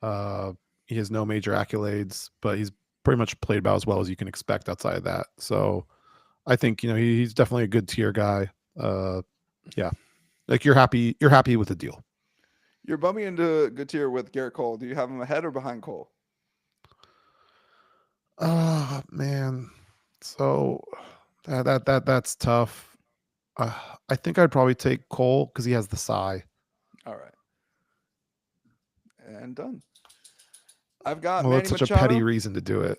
He has no major accolades, but he's pretty much played about as well as you can expect outside of that. So I think he's definitely a good tier guy. Yeah, like you're happy with the deal. You're bumping into good tier with Garrett Cole. Do you have him ahead or behind Cole? Man. So that's tough. I think I'd probably take Cole because he has the Cy. All right. And done. I've got Well, Manny that's such Machado. a petty reason to do it.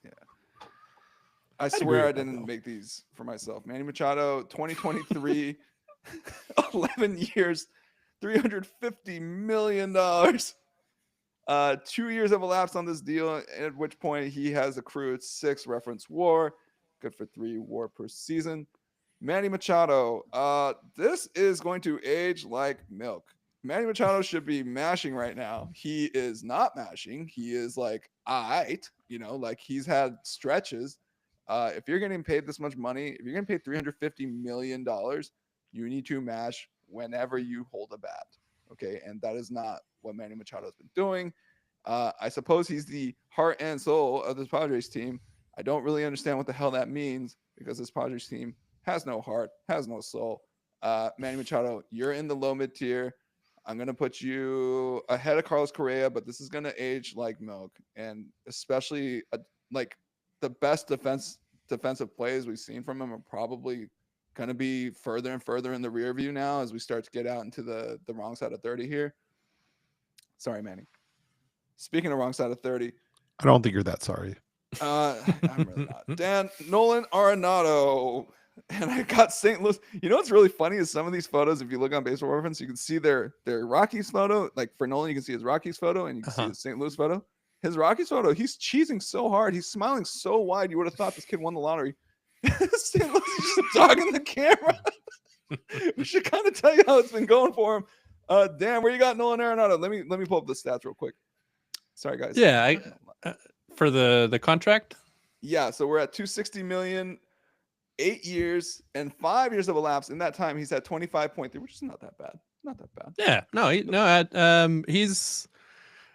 Yeah. I swear I didn't make these for myself. Manny Machado, 2023, 11 years, $350 million. 2 years have elapsed on this deal, at which point he has accrued 6 reference WAR, good for 3 WAR per season. Manny Machado, this is going to age like milk. Manny Machado should be mashing right now. He is not mashing. He is like, like he's had stretches. If you're getting paid this much money, if you're getting paid $350 million, you need to mash whenever you hold a bat. Okay. And that is not what Manny Machado has been doing. I suppose he's the heart and soul of this Padres team. I don't really understand what the hell that means because this Padres team has no heart, has no soul. Manny Machado, you're in the low mid tier. I'm going to put you ahead of Carlos Correa, but this is going to age like milk. And especially like the best defensive plays we've seen from him are probably going to be further and further in the rear view now as we start to get out into the wrong side of 30 here. Sorry, Manny. Speaking of wrong side of 30. I don't think you're that sorry. I'm really not. Dan, Nolan Arenado. And I got St. Louis. You know what's really funny is some of these photos, if you look on Baseball Reference, you can see their Rockies photo. Like for Nolan, you can see his Rockies photo and you can see his St. Louis photo. His Rockies photo, he's cheesing so hard. He's smiling so wide. You would have thought this kid won the lottery. St. Louis is just dogging the camera. We should kind of tell you how it's been going for him. Dan, where you got Nolan Arenado? Let me pull up the stats real quick. Sorry, guys. Yeah, for the contract. Yeah, so we're at $260 million. 8 years and 5 years have elapsed. In that time, he's had 25.3, which is not that bad. Not that bad. Yeah, no, he's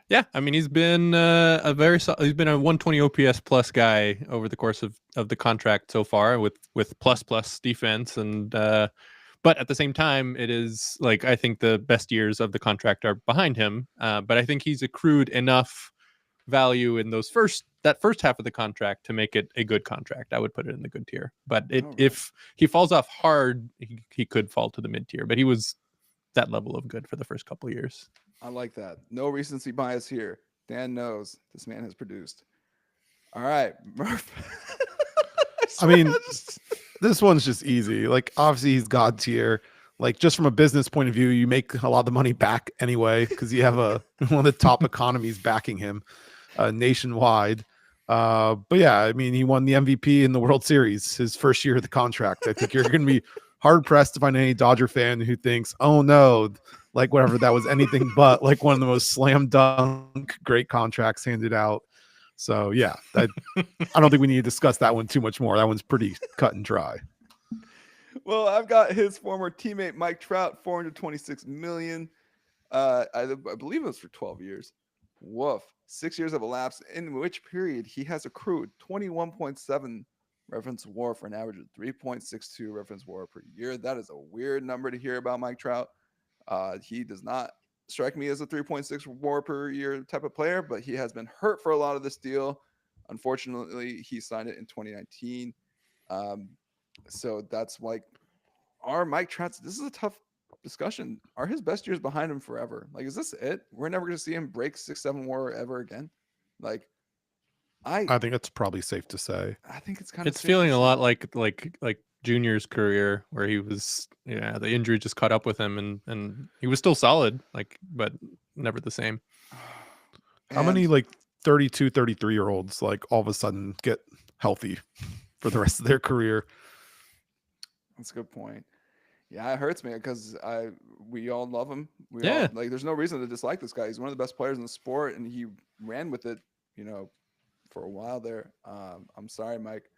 yeah. I mean, he's been he's been a 120 OPS plus guy over the course of the contract so far with plus defense and. But at the same time, it is like I think the best years of the contract are behind him. But I think he's accrued enough value in that first half of the contract to make it a good contract. I would put it in the good tier. But if he falls off hard, he could fall to the mid tier. But he was that level of good for the first couple of years. I like that. No recency bias here. Dan knows this man has produced. All right, Murph. I mean, this one's just easy. Like, obviously, he's God tier. Like, just from a business point of view, you make a lot of the money back anyway because you have one of the top economies backing him nationwide. But yeah, I mean, he won the MVP in the World Series his first year of the contract. I think you're going to be hard pressed to find any Dodger fan who thinks, oh no, like whatever, that was anything but like one of the most slam dunk great contracts handed out. So yeah, I don't think we need to discuss that one too much more. That one's pretty cut and dry. Well, I've got his former teammate Mike Trout, $426 million. I believe it was for 12 years. Woof. 6 years have elapsed, in which period he has accrued 21.7 reference WAR for an average of 3.62 reference WAR per year. That is a weird number to hear about Mike Trout. He does not strike me as a 3.6 WAR per year type of player, but he has been hurt for a lot of this deal. Unfortunately, he signed it in 2019. So that's like our Mike Trout. This is a tough discussion. Are his best years behind him forever? Like, is this it? We're never going to see him break 6-7 WAR ever again. Like, I think it's probably safe to say. I think it's kind of. It's feeling a lot like Junior's career, where he was, the injury just caught up with him, and he was still solid, like, but never the same. How many like 32, 33-year-olds like all of a sudden get healthy for the rest of their career? That's a good point. Yeah, it hurts me because we all love him. Yeah. Like, there's no reason to dislike this guy. He's one of the best players in the sport, and he ran with it, for a while there. I'm sorry, Mike.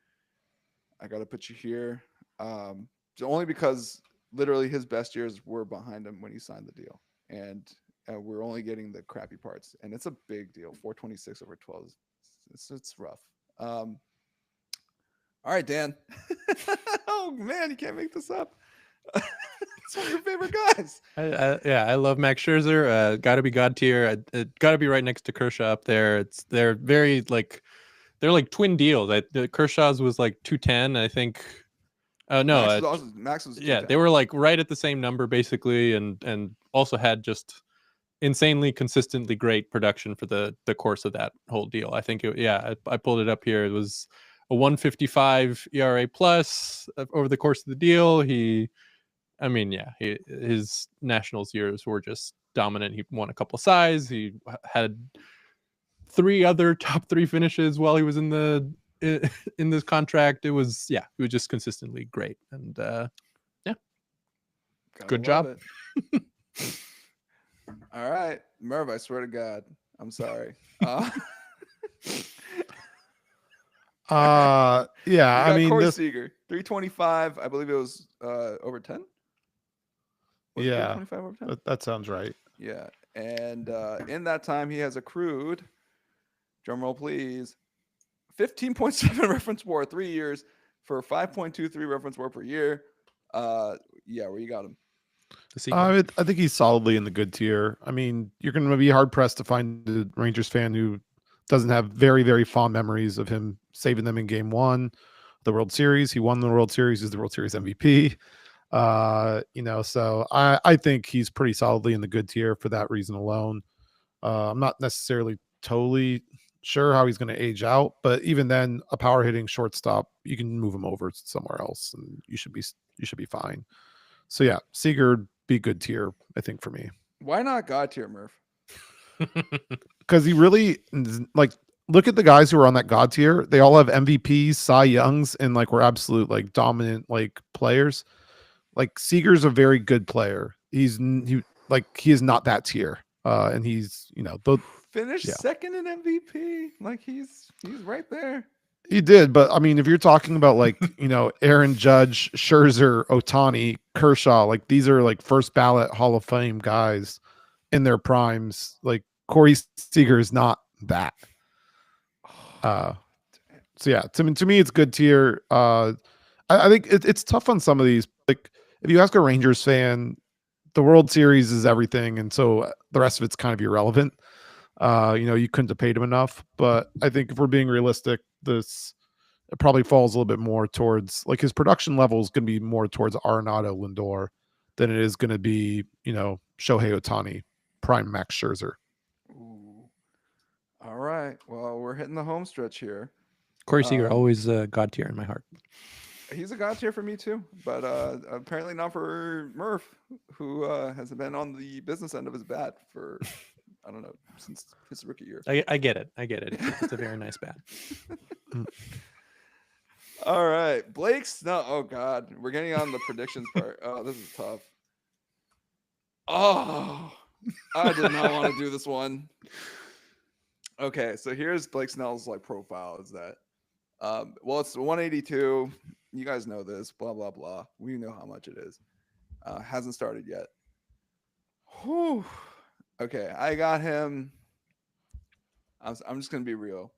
I got to put you here. Only because literally his best years were behind him when he signed the deal, and we're only getting the crappy parts, and it's a big deal. 426 over 12. It's rough. All right, Dan. Oh man, you can't make this up. It's one of your favorite guys. I love Max Scherzer. Got to be God tier. Got to be right next to Kershaw up there. They're very like twin deals. The Kershaw's was like 210, I think. No, Max was 210. Yeah, they were like right at the same number basically, and also had just insanely consistently great production for the course of that whole deal. I think I pulled it up here. It was a 155 ERA plus over the course of the deal. His Nationals years were just dominant. He won a couple sides. He had 3 other top 3 finishes while he was in this contract. He was just consistently great, and good job. All right, Merv, I swear to God, I'm sorry. Yeah, I mean, Corey Seager, 325. I believe it was over 10. Was yeah, 25 over 10? That sounds right. Yeah, and in that time, he has accrued, drum roll please, 15.7 reference WAR, 3 years for 5.23 reference WAR per year. Where you got him? I think he's solidly in the good tier. I mean, you're going to be hard pressed to find a Rangers fan who doesn't have very, very fond memories of him saving them in Game 1, the World Series. He won the World Series. He's the World Series MVP. So I think he's pretty solidly in the good tier for that reason alone. I'm not necessarily totally sure how he's going to age out, but even then, a power hitting shortstop, you can move him over somewhere else, and you should be fine. So yeah, Seager be good tier, I think, for me. Why not God tier, Murph? Because he really, like, look at the guys who are on that God tier. They all have MVPs, Cy Youngs, and like were absolute like dominant like players. Like Seager's a very good player. He is not that tier. And he's, finished second in MVP. Like he's right there. He did, but I mean, if you're talking about like, Aaron Judge, Scherzer, Otani, Kershaw, like these are like first ballot Hall of Fame guys in their primes. Like Corey Seager is not that. Uh, so yeah, to me, it's good tier. I think it's tough on some of these. Like if you ask a Rangers fan, the World Series is everything, and so the rest of it's kind of irrelevant. You couldn't have paid him enough, but I think if we're being realistic, it probably falls a little bit more towards like his production level is going to be more towards Arenado Lindor than it is going to be, Shohei Otani, prime Max Scherzer. Ooh. All right. Well, we're hitting the home stretch here. Corey Seager, always God tier in my heart. He's a god tier for me too, but apparently not for Murph, who has been on the business end of his bat for I don't know since his rookie year. I get it. It's a very nice bat. All right, Blake Snell. Oh God, we're getting on the predictions part. Oh, this is tough. Oh, I did not want to do this one. Okay, so here's Blake Snell's like profile. Is that well, it's 182. You guys know this. Blah blah blah. We know how much it is. Hasn't started yet. Whew. Okay, I got him. I'm just gonna be real.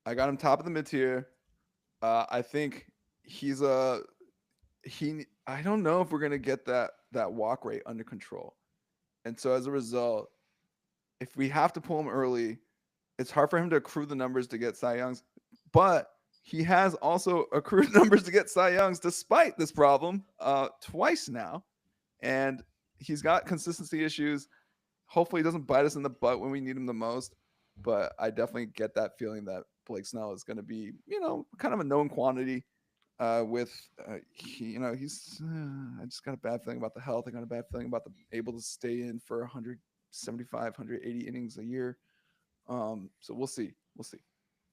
I got him top of the mid tier. I think he's I don't know if we're gonna get that walk rate under control, and so as a result, if we have to pull him early, it's hard for him to accrue the numbers to get Cy Youngs. But he has also accrued numbers to get Cy Youngs despite this problem twice now, and he's got consistency issues. Hopefully, he doesn't bite us in the butt when we need him the most. But I definitely get that feeling that Blake Snell is going to be, kind of a known quantity. He's. I just got a bad feeling about the health. I got a bad feeling about the able to stay in for 175, 180 innings a year. So we'll see.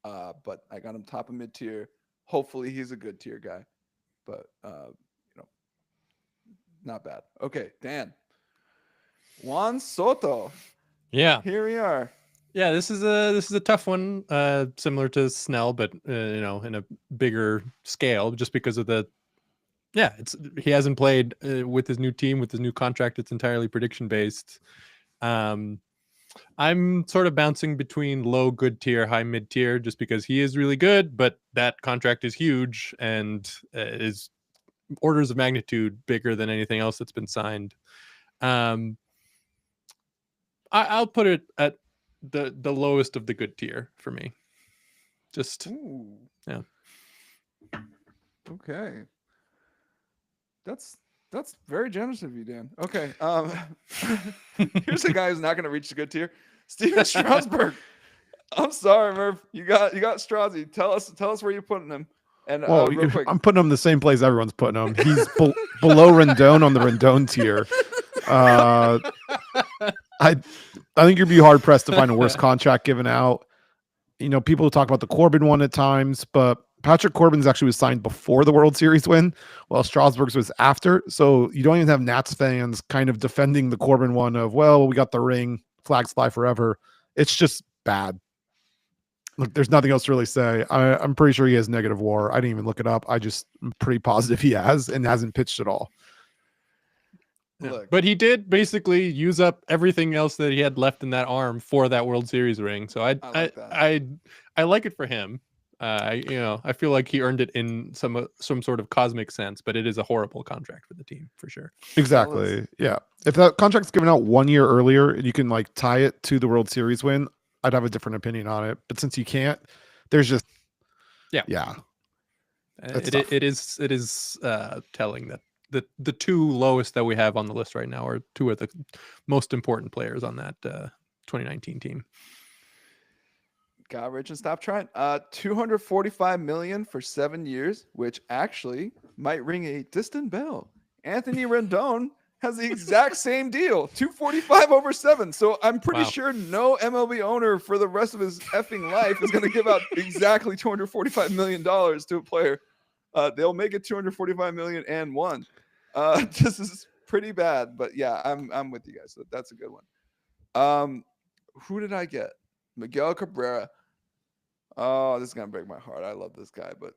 But I got him top of mid tier. Hopefully, he's a good tier guy. But not bad. Okay, Dan. Juan Soto. Yeah. Here we are. Yeah, this is a tough one, similar to Snell, but in a bigger scale, just because of he hasn't played with his new team, with his new contract. It's entirely prediction based. I'm sort of bouncing between low good tier, high mid tier, just because he is really good, but that contract is huge and is orders of magnitude bigger than anything else that's been signed. I'll put it at the lowest of the good tier for me. Just yeah. Okay. That's very generous of you, Dan. Okay. Here's a guy who's not going to reach the good tier. Steven Strasburg. I'm sorry, Murph. You got Strasy. Tell us where you're putting him. And real quick, I'm putting him the same place everyone's putting him. He's below Rendon on the Rendon tier. I think you'd be hard pressed to find a worse contract given out. People talk about the Corbin one at times, but Patrick Corbin's actually was signed before the World Series win, while Strasburg's was after. So you don't even have Nats fans kind of defending the Corbin one of, well, we got the ring, flags fly forever. It's just bad. Look, there's nothing else to really say. I'm pretty sure he has negative WAR. I didn't even look it up. I'm pretty positive he has and hasn't pitched at all. Yeah. But he did basically use up everything else that he had left in that arm for that World Series ring. So I like it for him. I feel like he earned it in some sort of cosmic sense, but it is a horrible contract for the team for sure. Exactly. Yeah. If that contract's given out 1 year earlier and you can like tie it to the World Series win, I'd have a different opinion on it. But since you can't, there's just yeah. It is telling that the two lowest that we have on the list right now are two of the most important players on that 2019 team. Got rich and stop trying. $245 million for 7 years, which actually might ring a distant bell. Anthony Rendon has the exact same deal, $245 over 7. So I'm pretty sure no MLB owner for the rest of his effing life is going to give out exactly $245 million to a player. They'll make it $245 million and one. This is pretty bad, but yeah, I'm with you guys. So that's a good one. Who did I get? Miguel Cabrera. Oh, this is gonna break my heart. I love this guy, but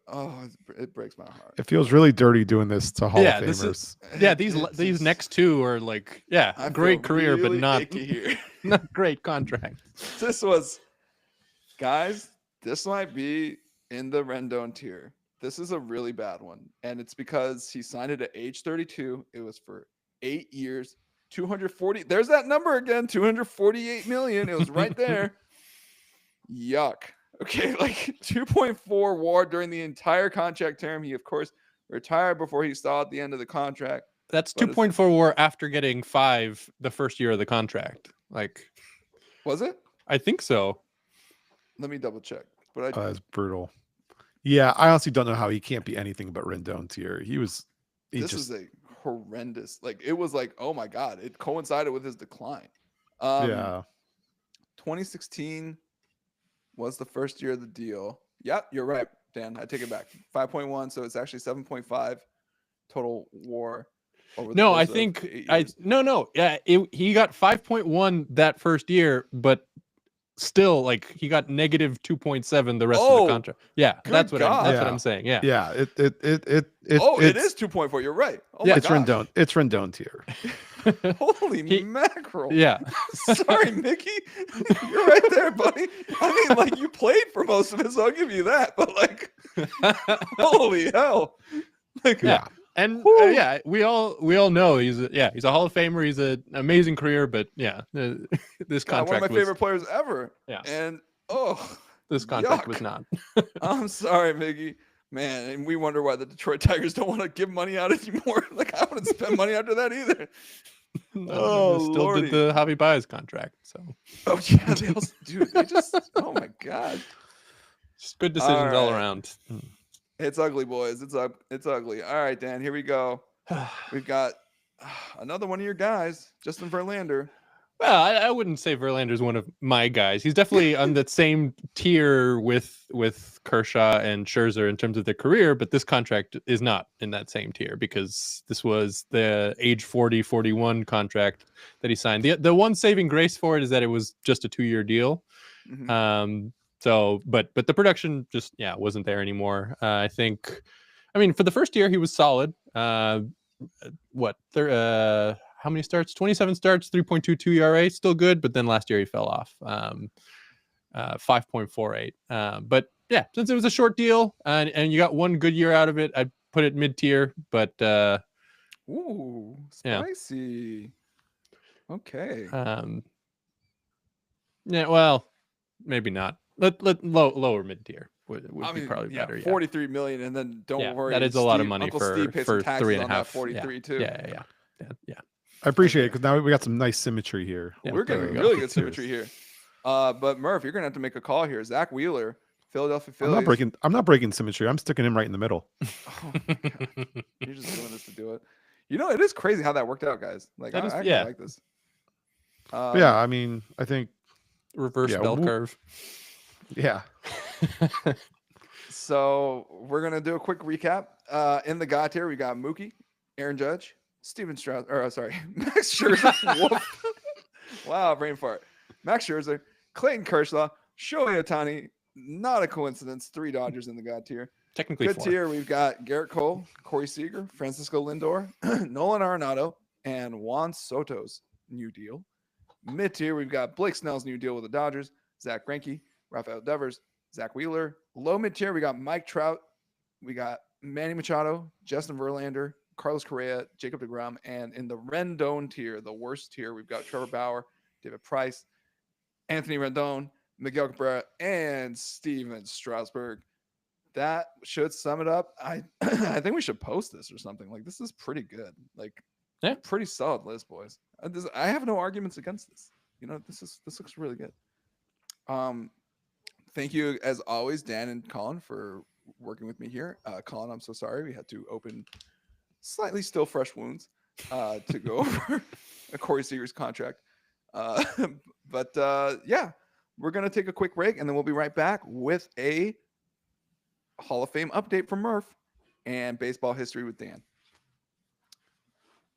it breaks my heart. It feels really dirty doing this to Hall Yeah, of this Famers. is yeah. It- These it's these just- next two are like I great feel career, but really not icky here. not great contract. This was, guys. This might be in the Rendon tier. This is a really bad one, and it's because he signed it at age 32. It was for 8 years, 240. There's that number again, 248 million. It was right there. Yuck. Okay, like 2.4 WAR during the entire contract term. He, of course, retired before he saw at the end of the contract. That's But it's- 2.4 WAR after getting 5 the first year of the contract. Like, Was it? I think so. Let me double check. But That's brutal. Yeah, I honestly don't know how he can't be anything but Rendon tier. He this just is a horrendous. Like it was like, oh my god, it coincided with his decline. yeah. 2016 was the first year of the deal. Yep, you're right, Dan. I take it back. 5.1, so it's actually 7.5 total WAR. Over the No, course I of think 8 I years. no. Yeah, he got 5.1 that first year, but still, like he got negative 2.7 the rest of Oh, the contract. Yeah, good that's what God. I'm saying. Yeah. Yeah, it It is 2.4. You're right. Oh Yeah, my it's gosh. Rendon. It's Rendon tier. Holy He- mackerel. Yeah. Sorry, Mickey. You're right there, buddy. I mean, like you played for most of it, so I'll give you that. But like, holy hell. Like, Yeah. And Whew. yeah, we all know he's a Hall of Famer. He's an amazing career, but yeah, this God, one contract of my was favorite players ever. Yeah. And this contract was yuck. not. I'm sorry, Mickey. Man, and we wonder why the Detroit Tigers don't want to give money out anymore. Like I wouldn't spend money after that either. Oh, Still Lordy. did the Javi Baez contract, so Oh yeah, they also, dude, they just oh my god. just good decisions all right. around. It's ugly, boys. It's ugly. All right, Dan, here we go. We've got another one of your guys, Justin Verlander. Well, I wouldn't say Verlander's one of my guys. He's definitely on that same tier with Kershaw and Scherzer in terms of their career, but this contract is not in that same tier because this was the age 40, 41 contract that he signed. The one saving grace for it is that it was just a 2-year deal. Mhm. So, but the production just wasn't there anymore. I think, I mean, for the first year he was solid. How many starts? 27 starts, 3.22 ERA, still good. But then last year he fell off, 5.48. But yeah, since it was a short deal and you got one good year out of it, I'd put it mid tier. But Ooh, Yeah. spicy. Okay. yeah, well, maybe not. Let lower mid tier would I be mean, probably yeah, better. 43 million, and then don't Yeah, worry, that is a lot of Steve- money Uncle for Steve paid some taxes 3.5. on that 43 too. Yeah. I appreciate it because now we got some nice symmetry here. Yeah, We're there getting we go. really good symmetry here. But Murph, you're gonna have to make a call here. Zach Wheeler, Philadelphia I'm Phillies. not breaking symmetry. I'm sticking him right in the middle. Oh my God. You're just doing this to do it. You know, it is crazy how that worked out, guys. Like That I is- actually yeah. like this. But yeah, I mean, I think Reverse Yeah, bell curve. yeah. So we're gonna do a quick recap. In the God tier, we got Mookie, Aaron Judge, Steven Strauss, or sorry, Max Scherzer. Woof. Wow, brain fart. Max Scherzer, Clayton Kershaw, Shohei Ohtani. Not a coincidence. 3 Dodgers in the God tier. Technically Good 4. tier. We've got Garrett Cole, Corey Seager, Francisco Lindor, Nolan Arenado, and Juan Soto's new deal. Mid tier, we've got Blake Snell's new deal with the Dodgers, Zach Greinke, Rafael Devers, Zach Wheeler. Low mid tier, we got Mike Trout, we got Manny Machado, Justin Verlander, Carlos Correa, Jacob deGrom, and in the Rendon tier, the worst tier, we've got Trevor Bauer, David Price, Anthony Rendon, Miguel Cabrera, and Steven Strasburg. That should sum it up. I I think we should post this or something. Like this is pretty good. Like Yeah. pretty solid list, boys. I have no arguments against this. You know, this looks really good. Thank you as always, Dan and Colin, for working with me here. Colin, I'm so sorry we had to open slightly still fresh wounds to go over a Corey Seager's contract. But yeah, we're gonna take a quick break and then we'll be right back with a Hall of Fame update from Murph and baseball history with Dan.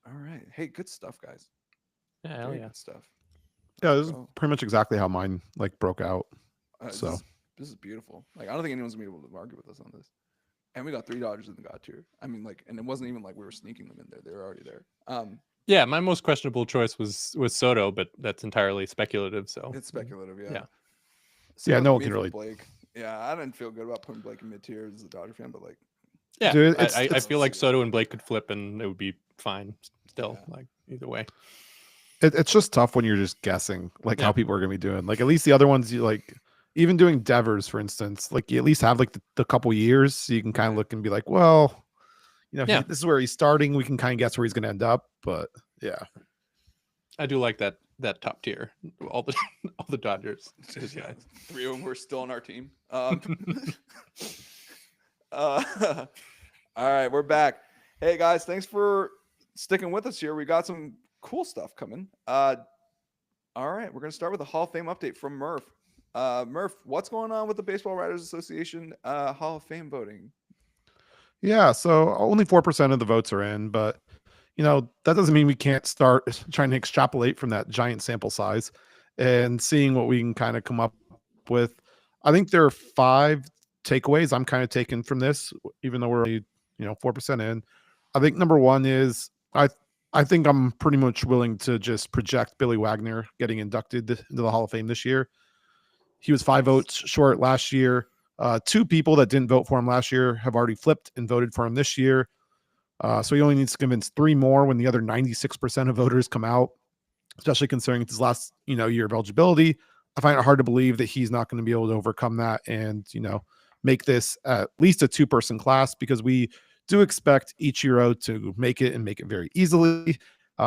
All right. Hey, good stuff, guys. Yeah, hell Very yeah. good stuff. Yeah, this is So, pretty much exactly how mine like broke out. this So. is This is beautiful. Like, I don't think anyone's gonna be able to argue with us on this. And we got 3 Dodgers in the God tier. I mean, like, and it wasn't even like we were sneaking them in there. They were already there. Yeah, my most questionable choice was Soto, but that's entirely speculative. So It's speculative, yeah. Yeah. Yeah, Same no with one me can for really. Blake. Yeah, I didn't feel good about putting Blake in mid tier as a Dodger fan, but like, yeah, Dude, I feel like Soto and Blake could flip, and it would be fine still. Yeah. Like either way. It's just tough when you're just guessing like Yeah. how people are going to be doing. Like at least the other ones, you like even doing Devers, for instance, like you at least have like the couple years so you can kind of Right. look and be like, well, you know, Yeah. this is where he's starting. We can kind of guess where he's going to end up. But yeah, I do like that top tier. All the all the Dodgers. Those yeah, guys. 3 of them were still on our team. All right, we're back. Hey guys, thanks for sticking with us here. We got some cool stuff coming. All right, we're gonna start with a Hall of Fame update from Murph. Murph, what's going on with the Baseball Writers Association Hall of Fame voting? yeah. So only 4% of the votes are in, but you know that doesn't mean we can't start trying to extrapolate from that giant sample size and seeing what we can kind of come up with. I think there are 5 takeaways I'm kind of taking from this, even though we're only 4% in. I think number one is I think I'm pretty much willing to just project Billy Wagner getting inducted into the Hall of Fame this year. He was 5 votes short last year. 2 people that didn't vote for him last year have already flipped and voted for him this year. So he only needs to convince 3 more when the other 96% of voters come out, especially considering it's his last year of eligibility. I find it hard to believe that he's not going to be able to overcome that and make this at least a 2-person class, because we do expect Ichiro to make it and make it very easily.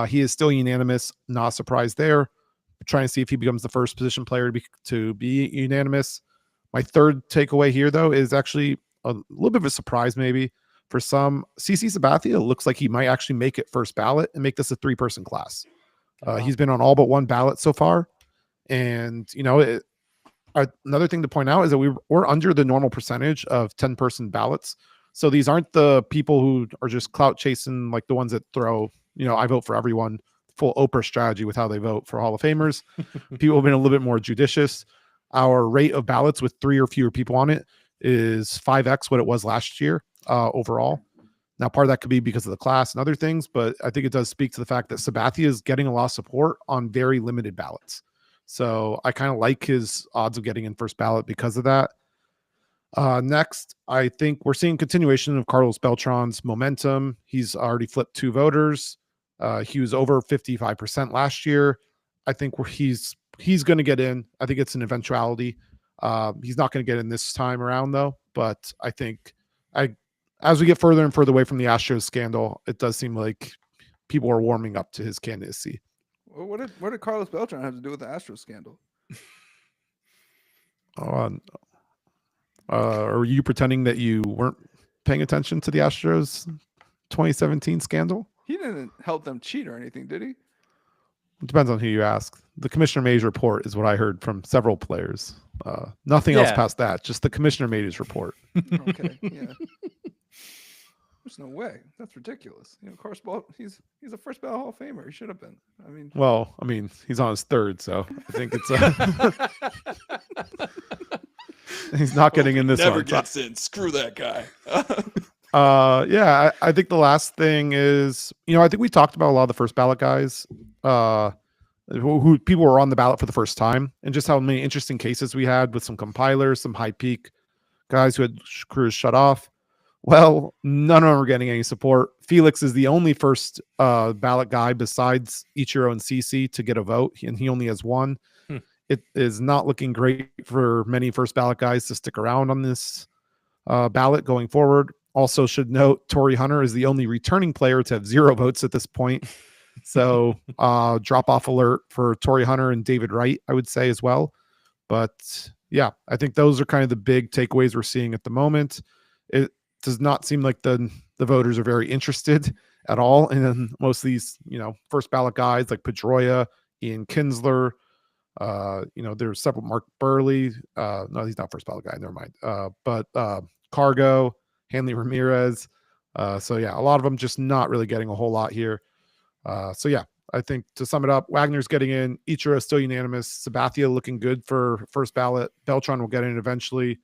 He is still unanimous, not a surprise there. We're trying to see if he becomes the first position player to be unanimous. My third takeaway here, though, is actually a little bit of a surprise maybe. For some, CC Sabathia looks like he might actually make it first ballot and make this a 3-person class. Wow. He's been on all but 1 ballot so far. And, another thing to point out is that we're under the normal percentage of 10-person ballots. So these aren't the people who are just clout chasing, like the ones that throw, I vote for everyone, full Oprah strategy with how they vote for Hall of Famers. People have been a little bit more judicious. Our rate of ballots with 3 or fewer people on it is 5x what it was last year overall. Now, part of that could be because of the class and other things, but I think it does speak to the fact that Sabathia is getting a lot of support on very limited ballots. So I kind of like his odds of getting in first ballot because of that. Next, I think we're seeing continuation of Carlos Beltran's momentum. He's already flipped 2 voters. He was over 55% last year. I think he's going to get in. I think it's an eventuality. He's not going to get in this time around, though. But I think as we get further and further away from the Astros scandal, it does seem like people are warming up to his candidacy. Well, what did Carlos Beltran have to do with the Astros scandal? Are you pretending that you weren't paying attention to the Astros 2017 scandal? He didn't help them cheat or anything, did he? It depends on who you ask. The Commissioner made his report is what I heard from several players. Nothing else past that. Just the Commissioner made his report. Okay, yeah. There's no way. That's ridiculous. Carlos he's a first ballot Hall of Famer. He should have been. He's on his 3rd, so I think it's he's not getting in this one. Never gets in. Screw that guy. I think the last thing is, I think we talked about a lot of the first ballot guys, who people were on the ballot for the first time, and just how many interesting cases we had with some compilers, some high peak guys who had careers shut off. Well, none of them are getting any support. Felix is the only first ballot guy besides Ichiro and CC to get a vote, and he only has 1. It is not looking great for many first ballot guys to stick around on this ballot going forward. Also should note, Torrey Hunter is the only returning player to have 0 votes at this point. So drop off alert for Torrey Hunter and David Wright, I would say as well. But yeah, I think those are kind of the big takeaways we're seeing at the moment. It does not seem like the voters are very interested at all. And then most of these, first ballot guys like Pedroia, Ian Kinsler, there's several, Mark Burley. No, he's not first ballot guy. Never mind. But Cargo, Hanley Ramirez. So yeah, a lot of them just not really getting a whole lot here. I think to sum it up, Wagner's getting in. Ichiro still unanimous. Sabathia looking good for first ballot. Beltran will get in eventually.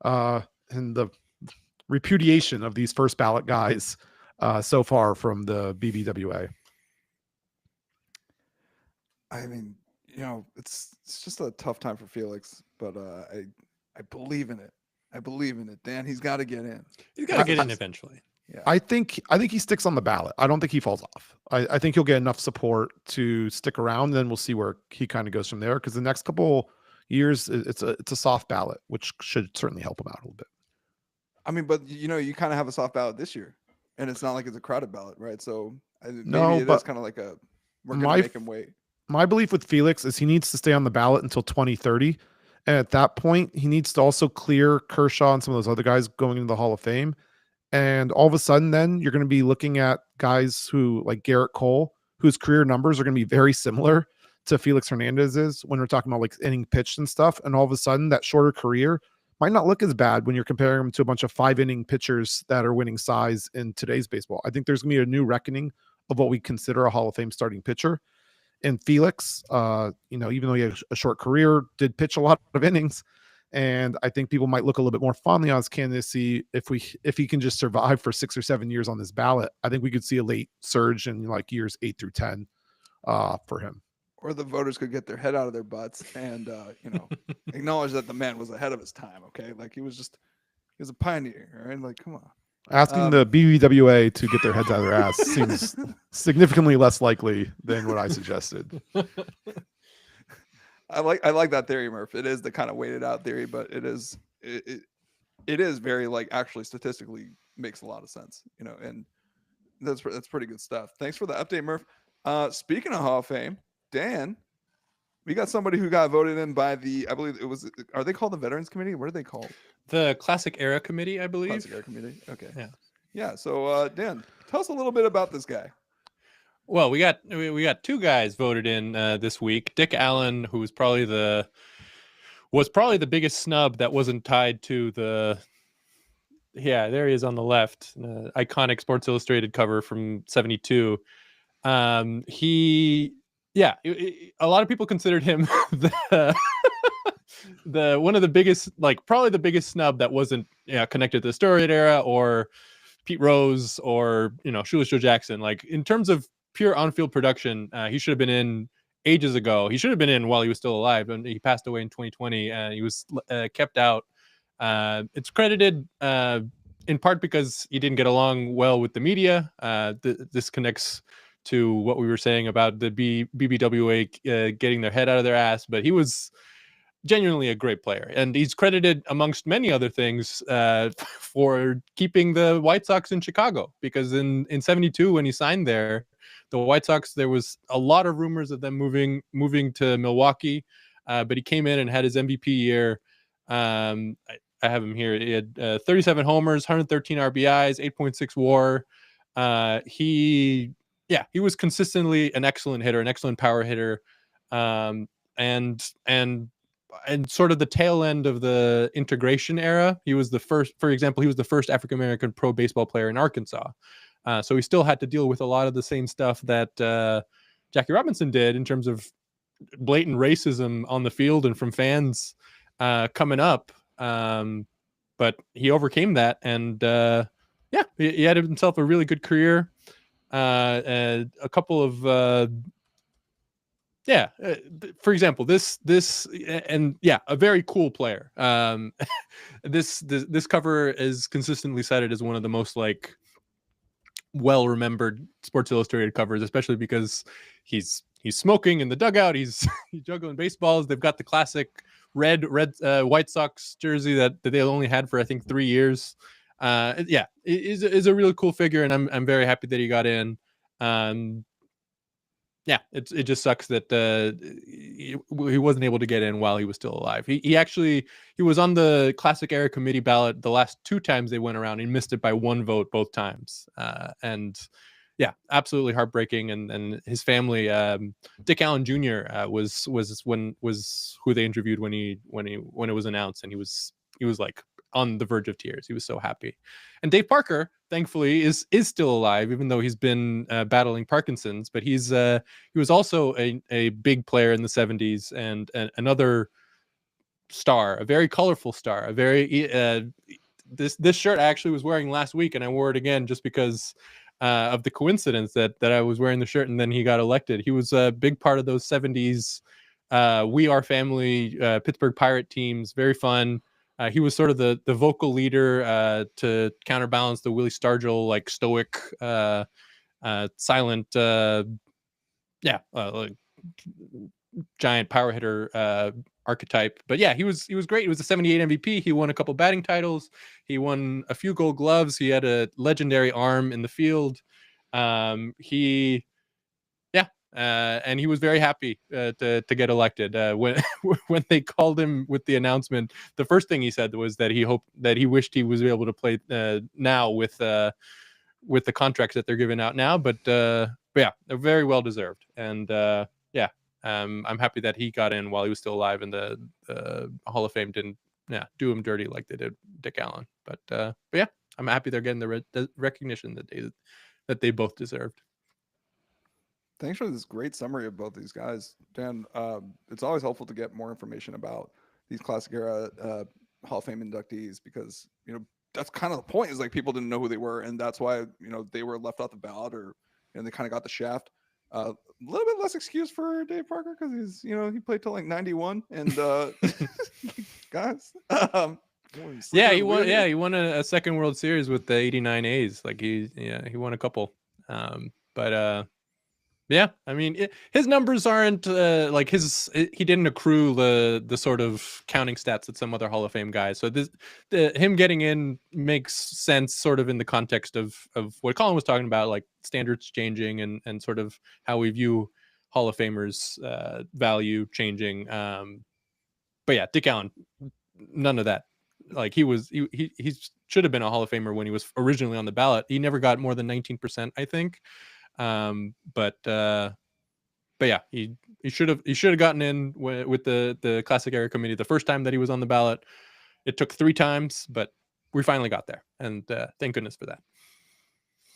And the repudiation of these first ballot guys so far from the BBWA. I mean, it's just a tough time for Felix, but I believe in it. I believe in it, Dan. He's got to get in. He's got to get in eventually. Yeah. I think he sticks on the ballot. I don't think he falls off. I think he'll get enough support to stick around. Then we'll see where he kind of goes from there. Because the next couple years, it's a soft ballot, which should certainly help him out a little bit. I mean, but you kind of have a soft ballot this year, and it's not like it's a crowded ballot, right? So maybe it is kind of like we're going to make him wait. My belief with Felix is he needs to stay on the ballot until 2030. And at that point, he needs to also clear Kershaw and some of those other guys going into the Hall of Fame. And all of a sudden, then you're going to be looking at guys who like Garrett Cole, whose career numbers are going to be very similar to Felix Hernandez's when we're talking about like inning pitched and stuff. And all of a sudden, that shorter career might not look as bad when you're comparing him to a bunch of 5-inning pitchers that are winning size in today's baseball. I think there's going to be a new reckoning of what we consider a Hall of Fame starting pitcher. And Felix, even though he had a short career, did pitch a lot of innings. And I think people might look a little bit more fondly on his candidacy if he can just survive for 6 or 7 years on this ballot. I think we could see a late surge in like years 8 through 10 for him. Or the voters could get their head out of their butts and acknowledge that the man was ahead of his time. Okay, like he was a pioneer, right? Like, come on. Asking the BBWA to get their heads out of their ass seems significantly less likely than what I suggested. I like that theory, Murph. It is the kind of weighted out theory, but it is very like actually statistically makes a lot of sense, and that's pretty good stuff. Thanks for the update, Murph. Speaking of Hall of Fame, Dan, we got somebody who got voted in by I believe it was, are they called the Veterans Committee? What are they called? The Classic Era Committee, I believe. Classic Era Committee. Okay. Yeah. So, Dan, tell us a little bit about this guy. Well, we got two guys voted in this week. Dick Allen, who was probably the biggest snub that wasn't tied to the. Yeah, there he is on the left, iconic Sports Illustrated cover from '72. A lot of people considered him the one of the biggest, like probably the biggest snub that wasn't connected to the Storied era or Pete Rose or Shoeless Joe Jackson. Like in terms of pure on-field production, he should have been in ages ago. He should have been in while he was still alive, and he passed away in 2020. He was kept out. It's credited in part because he didn't get along well with the media. This connects to what we were saying about the BBWA getting their head out of their ass, but he was genuinely a great player, and he's credited amongst many other things for keeping the White Sox in Chicago, because in '72 when he signed there, the White Sox, there was a lot of rumors of them moving to Milwaukee, but he came in and had his MVP year. I have him here. He had 37 homers, 113 RBIs, 8.6 WAR. He was consistently an excellent hitter, an excellent power hitter, and sort of the tail end of the integration era. He was the first, for example, he was the first African-American pro baseball player in Arkansas. So he still had to deal with a lot of the same stuff that Jackie Robinson did in terms of blatant racism on the field and from fans coming up. But he overcame that, and he had himself a really good career. A couple of for example, this a very cool player. This cover is consistently cited as one of the most like well-remembered Sports Illustrated covers, especially because he's smoking in the dugout, he's juggling baseballs. They've got the classic red White Sox jersey that they only had for I think 3 years. It is a really cool figure, and I'm very happy that he got in. It just sucks that he wasn't able to get in while he was still alive. He was on the Classic Era Committee ballot the last 2 times they went around. He missed it by 1 vote both times. Absolutely heartbreaking. And his family, Dick Allen Jr. was who they interviewed when it was announced, and he was like on the verge of tears. He was so happy. And Dave Parker, thankfully, is still alive, even though he's been battling Parkinson's. But he was also a big player in the 70s and another star, a very colorful star, a very this shirt I actually was wearing last week, and I wore it again just because of the coincidence that I was wearing the shirt and then he got elected. He was a big part of those 70s We Are Family Pittsburgh Pirate teams. Very fun. He was sort of the vocal leader to counterbalance the Willie Stargell like stoic silent like giant power hitter archetype. But yeah, he was great. He was a 78 MVP. He won a couple batting titles. He won a few Gold Gloves. He had a legendary arm in the field. And he was very happy to get elected. When they called him with the announcement, the first thing he said was that he wished he was able to play now with the contracts that they're giving out now. But yeah, they're very well deserved. And I'm happy that he got in while he was still alive, and the Hall of Fame didn't do him dirty like they did Dick Allen. But yeah, I'm happy they're getting the recognition that they both deserved. Thanks for this great summary of both these guys, Dan. It's always helpful to get more information about these classic era Hall of Fame inductees, because that's kind of the point, is like people didn't know who they were, and that's why they were left off the ballot, or they kind of got the shaft. A little bit less excuse for Dave Parker, because he's he played till like 91, and guys, he won a second World Series with the 89 A's. Like he won a couple. Yeah, I mean, his numbers aren't like he didn't accrue the sort of counting stats that some other Hall of Fame guys. So him getting in makes sense sort of in the context of what Colin was talking about, like standards changing and sort of how we view Hall of Famers value changing. But yeah, Dick Allen, none of that. Like he should have been a Hall of Famer when he was originally on the ballot. He never got more than 19%, I think. But yeah, he should have gotten in with the classic era committee the first time that he was on the ballot. It took 3 times, but we finally got there, and thank goodness for that.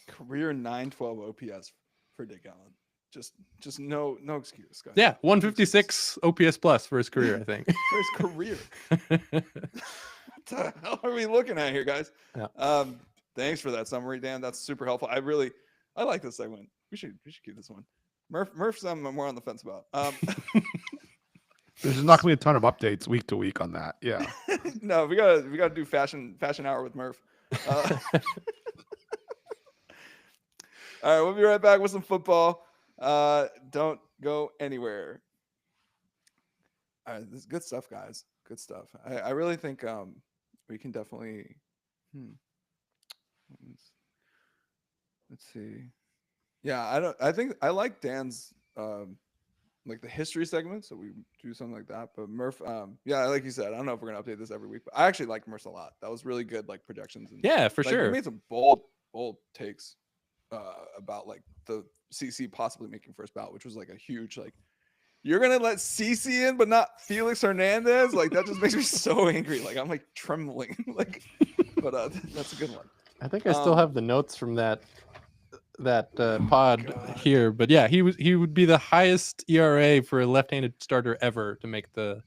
Career 912 OPS for Dick Allen. Just no excuse, guys. Yeah, 156 OPS plus for his career, I think. For his career. What the hell are we looking at here, guys? Yeah. Thanks for that summary, Dan. That's super helpful. I like this segment. We should keep this one. Murph's I'm more on the fence about. There's not gonna be a ton of updates week to week on that. Yeah. No, we gotta do fashion hour with Murph. All right, we'll be right back with some football. Don't go anywhere. All right, this is good stuff, guys. Good stuff. I really think we can definitely. Let's see. Yeah, I think I like Dan's like the history segment, so we do something like that. But Murph, yeah, like you said, I don't know if we're gonna update this every week, but I actually like Murph a lot. That was really good, like projections. And, yeah, for like, sure. We made some bold takes about like the CC possibly making first ballot, which was like a huge like. You're gonna let CC in, but not Felix Hernandez? Like that just makes me so angry. Like I'm like trembling. Like, but that's a good one. I think I still have the notes from that pod here, but yeah, he would be the highest ERA for a left-handed starter ever to make the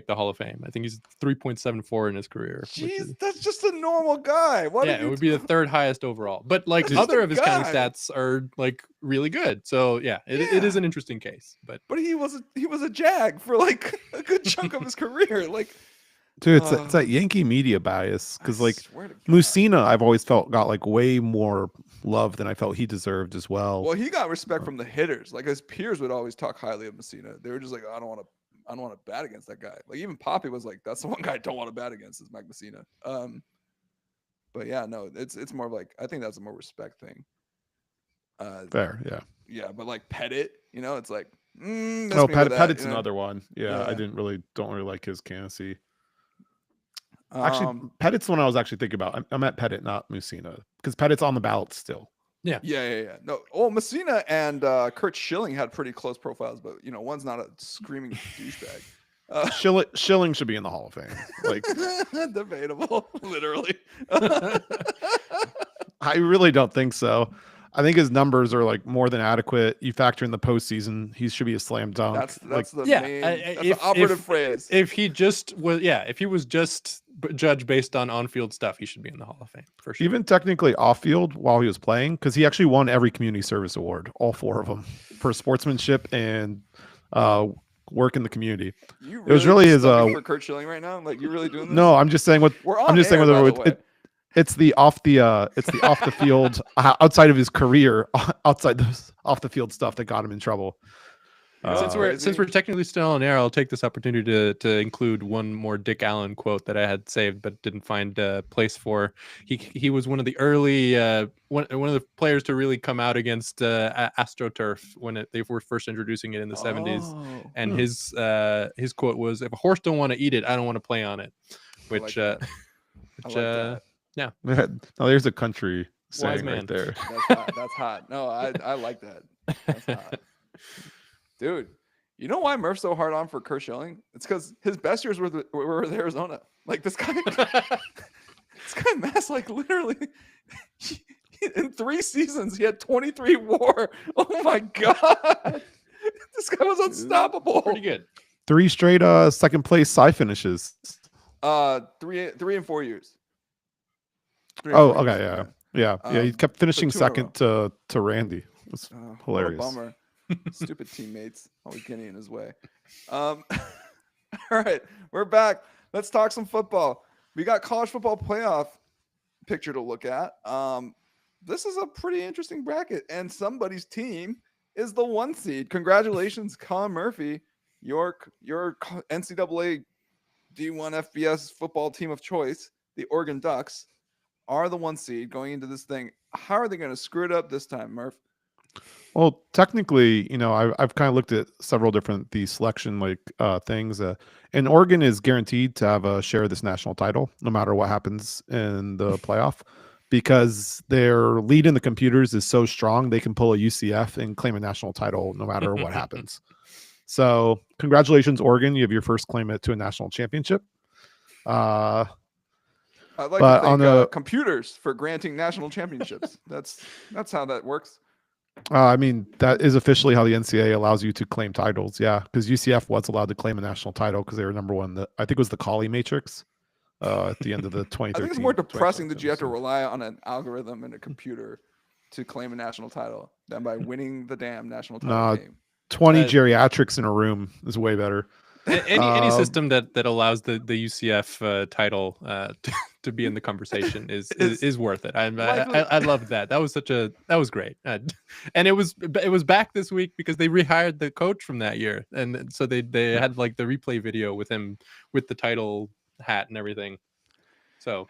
Hall of Fame. I think he's 3.74 in his career. Jeez, that's just a normal guy. It would be the 3rd highest overall. But like other of his counting stats are like really good. So yeah, it is an interesting case. But he was a Jag for like a good chunk of his career. Like, dude, it's that Yankee media bias, because like Mussina, I've always felt got like way more love than I felt he deserved as well. Well, he got respect from the hitters. Like his peers would always talk highly of Mussina. They were just like, I don't want to bat against that guy. Like even Poppy was like, that's the one guy I don't want to bat against is Mike Mussina. But yeah, no, it's more of like, I think that's a more respect thing. Fair, yeah. Yeah, but like Pettit, it's like, Pettit's another one. Yeah, I don't really like his candidacy. Actually, Pettit's the one I was actually thinking about. I meant Pettit, not Mussina, because Pettit's on the ballot still. Yeah. No, Mussina and Kurt Schilling had pretty close profiles, but one's not a screaming douchebag. Schilling should be in the Hall of Fame. Like, debatable, literally. I really don't think so. I think his numbers are like more than adequate. You factor in the postseason, he should be a slam dunk. That's like, the Yeah, main. That's if- the operative phrase. If he just was, if he was just judged based on on-field stuff, he should be in the Hall of Fame for sure. even technically off field while he was playing, because he actually won every community service award, all 4 of them, for sportsmanship and work in the community. You It was really his for Kurt Schilling right now. Like, you really doing this? No, I'm just saying what We're on I'm just air, saying by what the way. it's the off the field outside of his career, outside those off the field stuff that got him in trouble. Since we're technically still on air, I'll take this opportunity to include one more Dick Allen quote that I had saved but didn't find a place for. He was one of the early one of the players to really come out against AstroTurf when they were first introducing it in the 70s. And his quote was, "If a horse don't want to eat it, I don't want to play on it." Which I like that. Now there's a country saying man. right there. That's hot. No, I like that. That's hot. Dude, you know why Murph's so hard on for Kurt Schilling? It's because his best years were with Arizona. Like, this guy, Mass, like, literally, in 3 seasons, he had 23 WAR. Oh my god, this guy was unstoppable. pretty good. 3 straight second place side finishes. 3 and 4 years. 3 and Oh, 4 okay, years, yeah. He kept finishing 2 in a row. second to Randy. It was hilarious. What a bummer. Stupid teammates always getting in his way. All right, we're back. Let's talk some football. We got college football playoff picture to look at. This is a pretty interesting bracket, and somebody's team is the 1 seed. Congratulations, Colin Murphy. Your NCAA D1 FBS football team of choice, the Oregon Ducks, are the 1 seed going into this thing. How are they going to screw it up this time, Murph? Well, technically, I've kind of looked at several different selection things, and Oregon is guaranteed to have a share of this national title, no matter what happens in the playoff, because their lead in the computers is so strong they can pull a UCF and claim a national title no matter what happens. So, congratulations, Oregon! You have your first claim to a national championship. I'd like But to on thank computers for granting national championships. That's how that works. I mean, that is officially how the NCAA allows you to claim titles. Yeah, because UCF was allowed to claim a national title because they were number 1. I think it was the Colley Matrix at the end of the 2013. I think it's more depressing that you have to rely on an algorithm and a computer to claim a national title than by winning the damn national title game. 20 geriatrics in a room is way better. Any system that allows the UCF title to be in the conversation is worth it. I love that. That was great. And it was back this week because they rehired the coach from that year, and so they had like the replay video with him with the title hat and everything. So,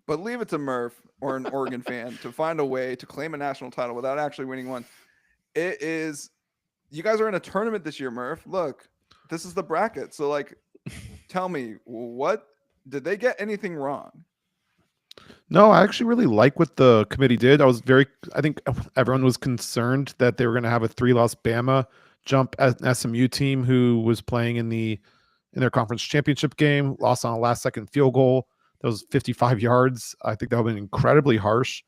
but leave it to Murph or an Oregon fan to find a way to claim a national title without actually winning one. It is. You guys are in a tournament this year, Murph. Look. This is the bracket. So, like, tell me, what did they get anything wrong? No, I actually really like what the committee did. I think everyone was concerned that they were going to have a 3-loss Bama jump as an SMU team who was playing in their conference championship game, lost on a last-second field goal. That was 55 yards. I think that would have been incredibly harsh.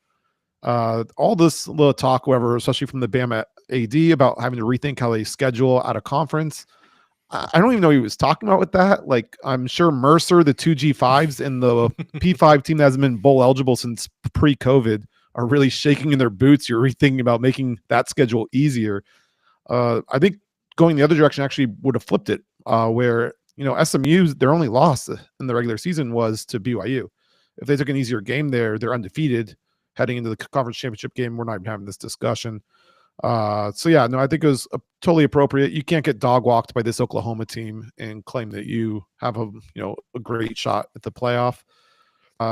All this little talk, however, especially from the Bama AD about having to rethink how they schedule out of conference. I don't even know what he was talking about with that. Like, I'm sure Mercer, the 2G5s, and the P5 team that hasn't been bowl eligible since pre-COVID are really shaking in their boots. You're rethinking about making that schedule easier. I think going the other direction actually would have flipped it, where SMU, their only loss in the regular season was to BYU. If they took an easier game there, they're undefeated heading into the conference championship game. We're not even having this discussion. I think it was totally appropriate. You can't get dog walked by this Oklahoma team and claim that you have a great shot at the playoff.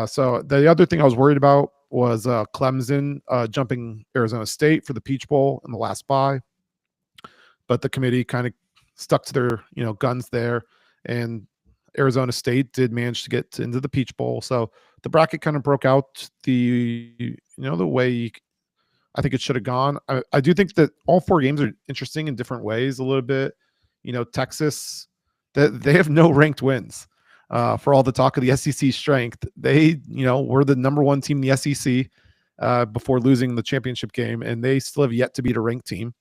So the other thing I was worried about was Clemson jumping Arizona State for the Peach Bowl in the last bye, but the committee kind of stuck to their guns there, and Arizona State did manage to get into the Peach Bowl. So the bracket kind of broke out the way I think it should have gone. I do think that all 4 games are interesting in different ways a little bit. Texas, they have no ranked wins. For all the talk of the SEC strength, they were the number one team in the SEC before losing the championship game, and they still have yet to beat a ranked team.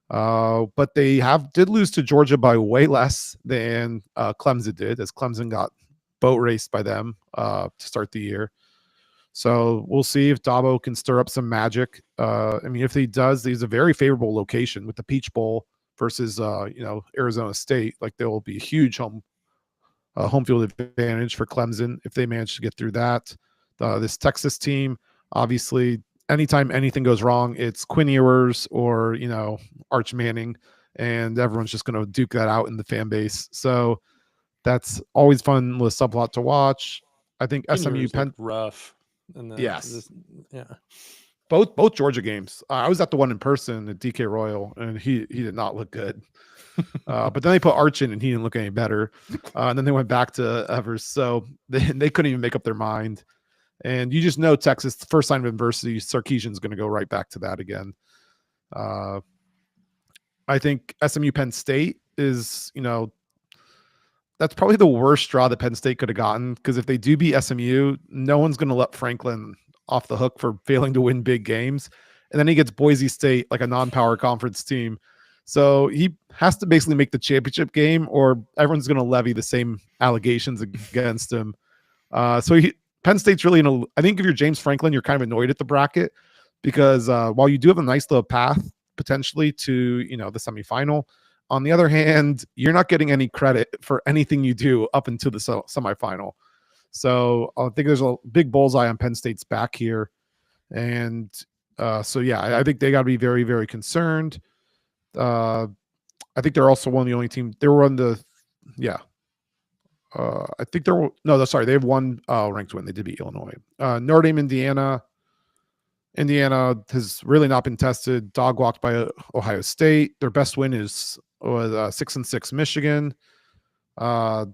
But they did lose to Georgia by way less than Clemson did, as Clemson got boat raced by them to start the year. So we'll see if Dabo can stir up some magic. I mean, if he does, he's a very favorable location with the Peach Bowl versus Arizona State. Like, there will be a huge home field advantage for Clemson if they manage to get through that. This Texas team, obviously, anytime anything goes wrong, it's Quinn Ewers or Arch Manning, and everyone's just going to duke that out in the fan base. So that's always fun with subplot to watch. I think SMU Penn rough. Yes. Yeah. Both Georgia games. I was at the one in person at DK Royal, and he did not look good. But then they put Arch in, and he didn't look any better. And then they went back to Evers, so they couldn't even make up their mind. And you just know Texas, the first sign of adversity, Sarkisian's going to go right back to that again. I think SMU Penn State is, that's probably the worst straw that Penn State could have gotten, because if they do beat SMU, no one's going to let Franklin off the hook for failing to win big games. And then he gets Boise State, like a non-power conference team. So he has to basically make the championship game, or everyone's going to levy the same allegations against him. Penn State's really I think if you're James Franklin, you're kind of annoyed at the bracket, because while you do have a nice little path potentially to, the semifinal, on the other hand, you're not getting any credit for anything you do up until the semifinal. So I think there's a big bullseye on Penn State's back here. And I think they got to be very, very concerned. I think they're also one of the only teams. They were on the, I think they have one ranked win. They did beat Illinois. Notre Dame, Indiana. Indiana has really not been tested. Dog walked by Ohio State. Their best win was 6-6 Michigan. I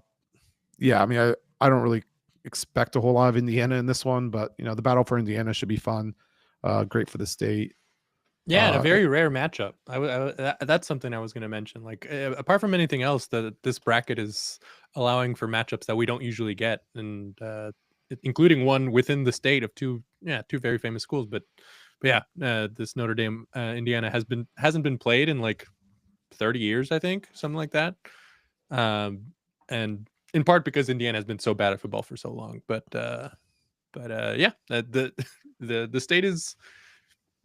mean, I don't really expect a whole lot of Indiana in this one, but the battle for Indiana should be fun. Great for the state. Yeah, and a very rare matchup. That's something I was going to mention. Like, apart from anything else, that this bracket is allowing for matchups that we don't usually get, and including one within the state of two very famous schools. But this Notre Dame Indiana hasn't been played in like 30 years, I think, something like that. And in part because Indiana has been so bad at football for so long. But the state is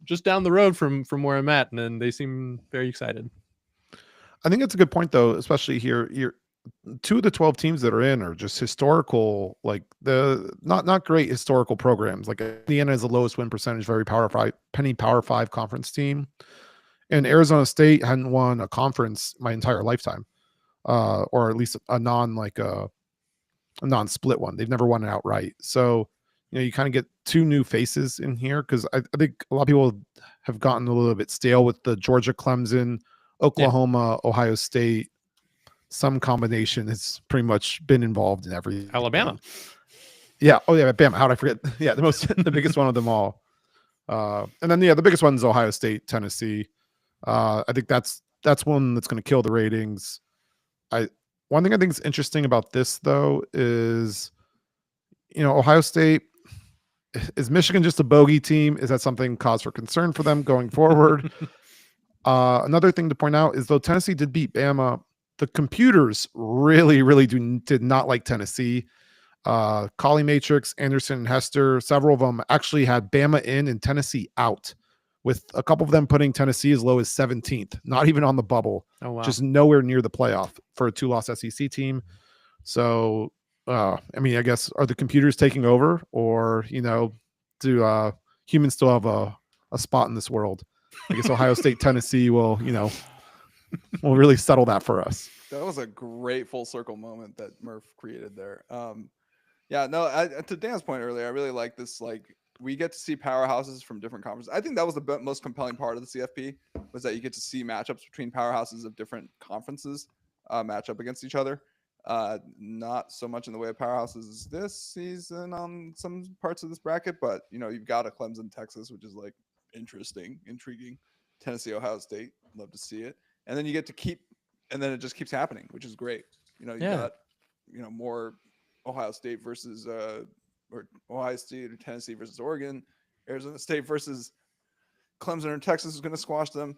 just down the road from where I'm at, and then they seem very excited. I think it's a good point, though, especially here. You're 2 of the 12 teams that are in are just historical, like the not great historical programs. Like Indiana is the lowest win percentage, very Power 5 conference team, and Arizona State hadn't won a conference my entire lifetime, or at least a non-split one. They've never won it outright. So you kind of get 2 new faces in here, because I think a lot of people have gotten a little bit stale with the Georgia, Clemson, Oklahoma, Ohio State. Some combination has pretty much been involved in everything. Alabama. Yeah. Oh, yeah. Bama. How did I forget? Yeah. The biggest one of them all. And then, the biggest one is Ohio State, Tennessee. I think that's one that's going to kill the ratings. One thing I think is interesting about this, though, is, Ohio State, is Michigan just a bogey team? Is that something cause for concern for them going forward? Another thing to point out is, though Tennessee did beat Bama, the computers really, really did not like Tennessee. Collie Matrix, Anderson, and Hester, several of them actually had Bama in and Tennessee out, with a couple of them putting Tennessee as low as 17th, not even on the bubble. Oh, wow. Just nowhere near the playoff for a 2-loss SEC team. So, I mean, I guess, are the computers taking over, or, do humans still have a spot in this world? I guess Ohio State, Tennessee will really settle that for us. That was a great full circle moment that Murph created there. To Dan's point earlier, I really like this. Like, we get to see powerhouses from different conferences. I think that was the most compelling part of the CFP, was that you get to see matchups between powerhouses of different conferences match up against each other. Not so much in the way of powerhouses this season on some parts of this bracket, but you've got a Clemson, Texas, which is like intriguing. Tennessee, Ohio State, love to see it. And then you get to and then it just keeps happening, which is great. You know, you Yeah. got, you know, more Ohio State versus or Ohio State or Tennessee versus Oregon, Arizona State versus Clemson or Texas is going to squash them.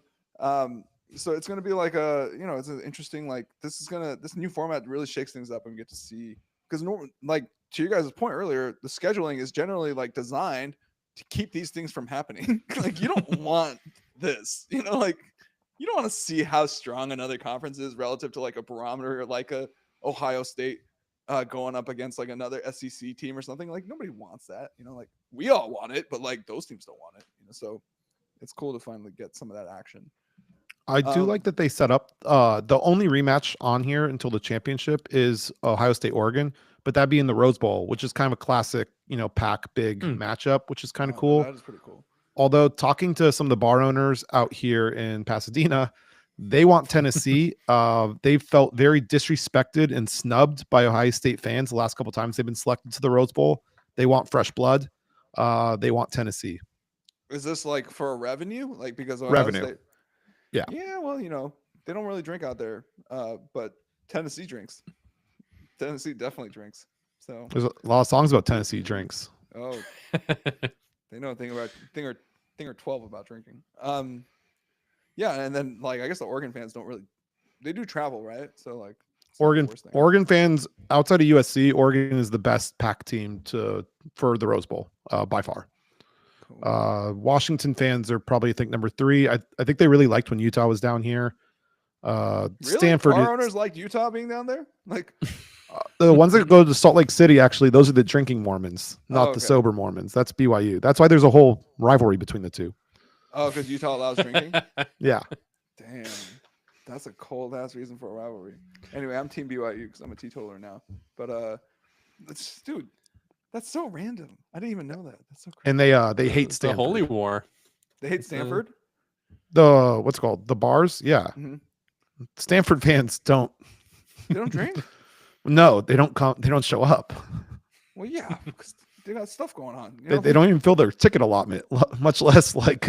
So it's going to be like it's an interesting, like, this new format really shakes things up, and we get to see, because like to you guys' point earlier, the scheduling is generally like designed to keep these things from happening. Like, you don't want this, like, you don't want to see how strong another conference is relative to like a barometer, like a Ohio State going up against like another SEC team or something. Like, nobody wants that, like we all want it, but like those teams don't want it, so it's cool to finally get some of that action. I do like that they set up the only rematch on here until the championship is Ohio State Oregon, but that'd be in the Rose Bowl, which is kind of a classic, pack big matchup, which is kind of cool. That is pretty cool. Although talking to some of the bar owners out here in Pasadena, they want Tennessee. They felt very disrespected and snubbed by Ohio State fans the last couple of times they've been selected to the Rose Bowl. They want fresh blood. They want Tennessee. Is this like for a revenue? Like, because Ohio Revenue. State... Yeah. Yeah, well, they don't really drink out there, but Tennessee drinks. Tennessee definitely drinks. So there's a lot of songs about Tennessee drinks. Oh, they know a thing or 12 about drinking. Yeah, and then like I guess the Oregon fans don't really, they do travel, right? So like Oregon fans outside of USC, Oregon is the best pack team for the Rose Bowl by far. Cool. Washington fans are probably, I think, number 3. I think they really liked when Utah was down here. Really? Stanford. Bar owners liked Utah being down there? Like the ones that go to Salt Lake City, actually, those are the drinking Mormons, not the sober Mormons. That's BYU. That's why there's a whole rivalry between the two. Oh, because Utah allows drinking? Yeah. Damn. That's a cold ass reason for a rivalry. Anyway, I'm team BYU because I'm a teetotaler now. But dude, that's so random. I didn't even know that. That's so crazy. And they hate Stanford. The Holy War. They hate Stanford? The what's it called? The bars? Yeah. Mm-hmm. Stanford fans don't. They don't drink? No, they don't come. They don't show up. Well, yeah, because they got stuff going on. They don't even fill their ticket allotment, much less like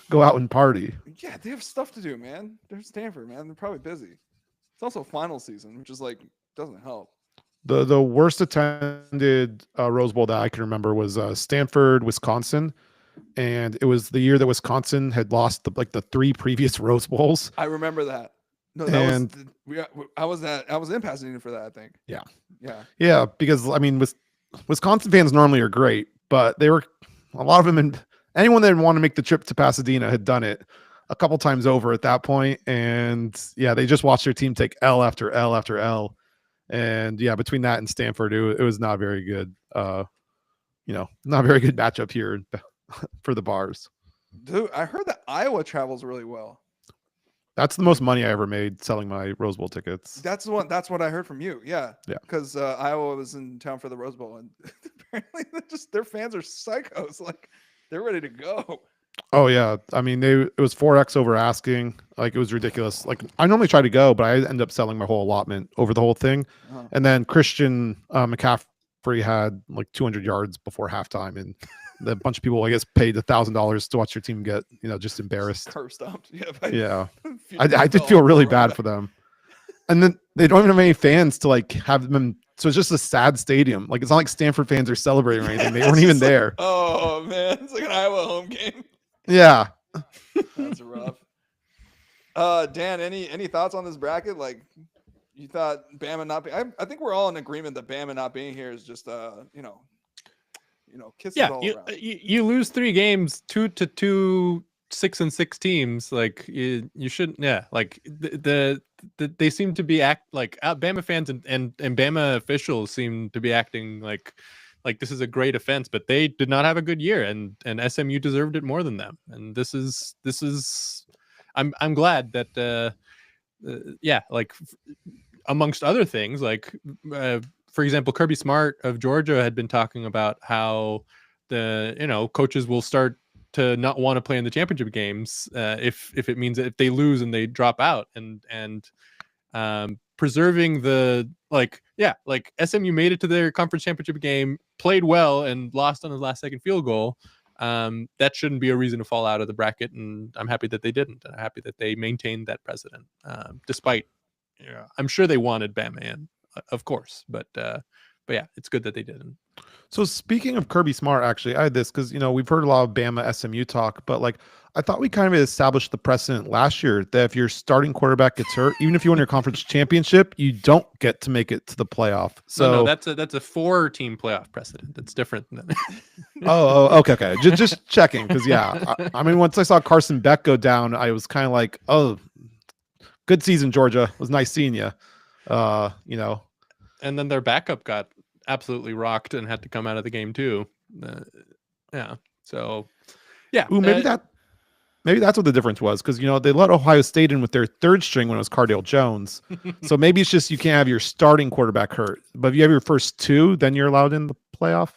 go out and party. Yeah, they have stuff to do, man. They're Stanford, man. They're probably busy. It's also final season, which is like doesn't help. The worst attended Rose Bowl that I can remember was Stanford, Wisconsin, and it was the year that Wisconsin had lost the 3 previous Rose Bowls. I remember that. No, I was in Pasadena for that, I think. Yeah, because I mean, Wisconsin fans normally are great, but they were a lot of them, and anyone that wanted to make the trip to Pasadena had done it a couple times over at that point, and yeah, they just watched their team take L after L after L, and yeah, between that and Stanford, it was not very good. Not very good matchup here for the bars. Dude, I heard that Iowa travels really well. That's the most money I ever made selling my Rose Bowl tickets. That's what I heard from you. Yeah. Yeah. Because Iowa was in town for the Rose Bowl, and apparently their fans are psychos. Like, they're ready to go. Oh yeah. I mean, it was 4x over asking. Like, it was ridiculous. Like, I normally try to go, but I end up selling my whole allotment over the whole thing. Uh-huh. And then Christian McCaffrey had like 200 yards before halftime, and a bunch of people, I guess, paid $1,000 to watch your team get, just embarrassed. Curb stomped. Yeah. I did feel really bad for them. And then they don't even have any fans to like have them. So it's just a sad stadium. Like, it's not like Stanford fans are celebrating or anything. They weren't even there. Oh man, it's like an Iowa home game. Yeah. That's rough. Dan, any thoughts on this bracket? Like, you thought Bama not being, I think we're all in agreement that Bama not being here is just kisses all around. You lose 3 games, 2 6-6 teams. Like, you shouldn't. Yeah, like they seem to be Bama fans and Bama officials seem to be acting like this is a great offense, but they did not have a good year, and SMU deserved it more than them. And this is I'm glad that like amongst other things, like for example, Kirby Smart of Georgia had been talking about how the coaches will start to not want to play in the championship games if it means that if they lose and they drop out, and preserving the SMU made it to their conference championship game, played well, and lost on the last second field goal. That shouldn't be a reason to fall out of the bracket, and I'm happy that they didn't. I'm happy that they maintained that precedent, despite I'm sure they wanted Bama in of course, but yeah, it's good that they didn't. So speaking of Kirby Smart, actually, I had this because we've heard a lot of Bama SMU talk, but like I thought we kind of established the precedent last year that if your starting quarterback gets hurt, even if you win your conference championship, you don't get to make it to the playoff. So No, that's a 4-team playoff precedent. That's different than okay. Just checking because I mean, once I saw Carson Beck go down, I was kind of like, oh, good season, Georgia. It was nice seeing you. And then their backup got absolutely rocked and had to come out of the game too. Yeah. So, yeah. Ooh, maybe that's what the difference was because they let Ohio State in with their third string when it was Cardale Jones. So maybe it's just you can't have your starting quarterback hurt, but if you have your first two, then you're allowed in the playoff.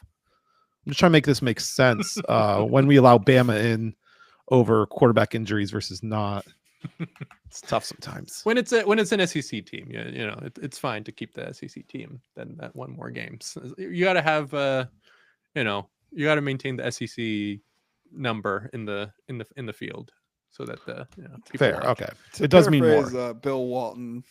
I'm just trying to make this make sense when we allow Bama in over quarterback injuries versus not. It's tough sometimes. When it's an SEC team, it's fine to keep the SEC team than that one more games. You got to have you got to maintain the SEC number in the field so that people fair. watch. Okay, it does mean more. Bill Walton,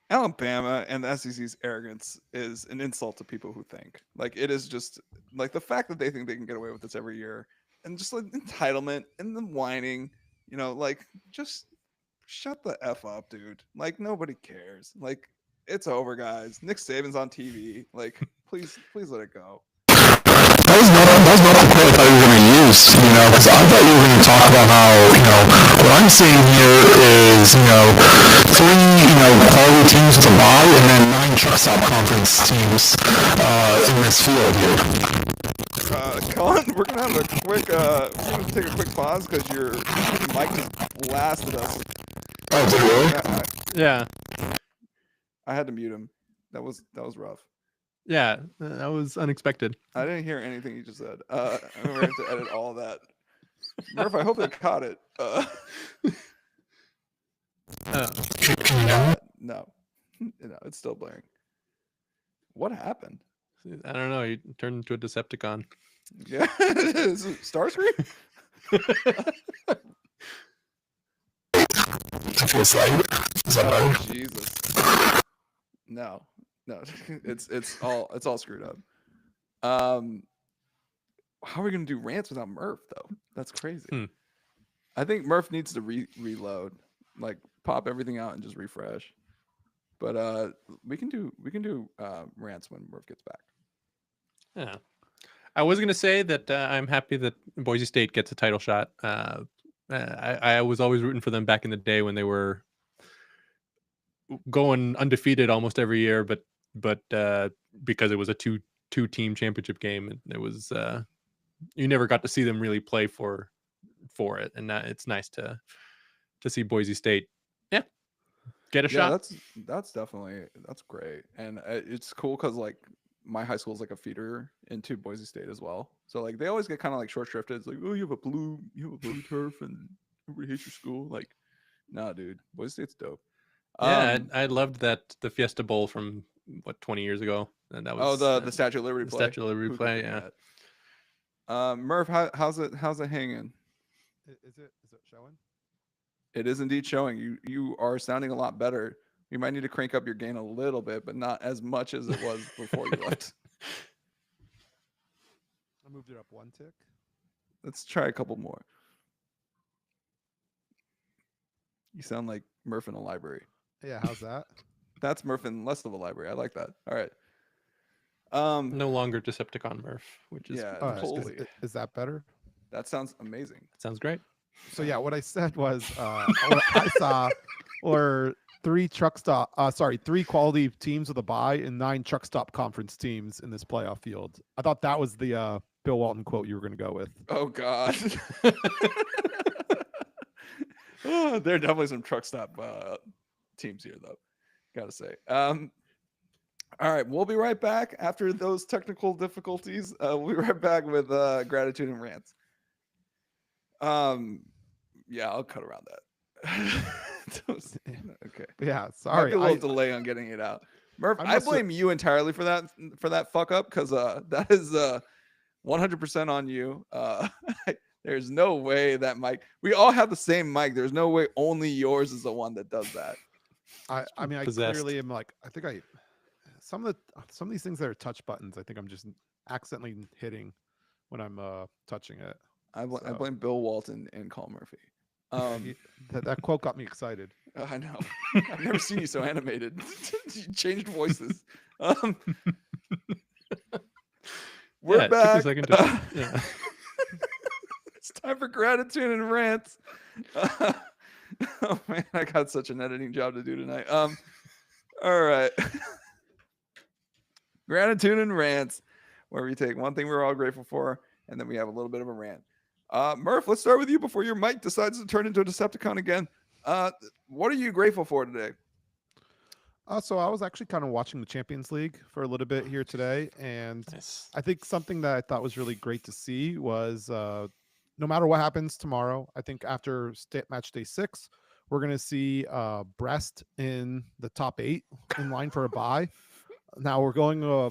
Alabama and the SEC's arrogance is an insult to people who think like it is just like the fact that they think they can get away with this every year and just like entitlement and the whining. Like just shut the F up, dude. Like nobody cares. Like it's over, guys. Nick Saban's on TV. Like please let it go. That was not a quote I thought you were going to use, because I thought you were going to talk about how, what I'm seeing here is, 3, quality teams with a bye and then 9 truck stop conference teams in this field here. Colin, we're gonna have we're gonna take a quick pause because your mic just blasted us. Oh, did it really? Yeah. I had to mute him. That was rough. Yeah, that was unexpected. I didn't hear anything you just said. I'm gonna have to edit all of that. Murph, I hope they caught it. No, it's still blaring. What happened? I don't know. You turned into a Decepticon. Yeah, Starscream. Is that better? Jesus. No, it's all screwed up. How are we gonna do rants without Murph though? That's crazy. I think Murph needs to reload, like pop everything out and just refresh. But we can do rants when Murph gets back. Yeah, I was gonna say that I'm happy that Boise State gets a title shot. I was always rooting for them back in the day when they were going undefeated almost every year, but because it was a two team championship game, and it was you never got to see them really play for it, and it's nice to see Boise State get a shot. That's great, and it's cool because like my high school is like a feeder into Boise State as well, so like they always get kind of like short shrifted. It's like, oh, you have a blue turf and everybody hates your school. Like, nah, dude, Boise State's dope. Yeah, I loved that the Fiesta Bowl from 20 years ago, and that was the Statue of Liberty the play. Statue of Liberty play, yeah. Murph, how's it hanging? Is it showing? It is indeed showing. You are sounding a lot better. You might need to crank up your gain a little bit, but not as much as it was before you left. I moved it up 1 tick. Let's try a couple more. You sound like Murph in a library. Yeah, how's that? That's Murph in less of a library. I like that. All right. No longer Decepticon Murph, which is holy. Is that better? That sounds amazing. Sounds great. So yeah, what I said was what I saw were 3 quality teams with a bye and 9 truck stop conference teams in this playoff field. I thought that was the Bill Walton quote you were going to go with. Oh God. There are definitely some truck stop teams here, though. Gotta say. All right, we'll be right back after those technical difficulties. We'll be right back with gratitude and rants. Yeah, I'll cut around that. Okay. Yeah, sorry. Might be a little delay on getting it out. Murph, I blame you entirely for that fuck up because that is 100% on you. There's no way that mic. We all have the same mic. There's no way only yours is the one that does that. I mean, I Possessed. clearly am like, I think some of these things that are touch buttons, I think I'm just accidentally hitting when I'm touching it. I So- blame Bill Walton and Carl Murphy. That quote got me excited. I know. I've never seen you so animated. You changed voices. We're Yeah, it took a back. second to- yeah. It's time for gratitude and rants. Oh man, I got such an editing job to do tonight. All right. Gratitude and rants, where we take one thing we're all grateful for, and then we have a little bit of a rant. Murph, let's start with you before your mic decides to turn into a Decepticon again. What are you grateful for today? So I was actually kind of watching the Champions League for a little bit here today, and Nice. I think something that I thought was really great to see was no matter what happens tomorrow, I think after match day 6, we're going to see Brest in the top 8 in line for a bye. Now we're going, a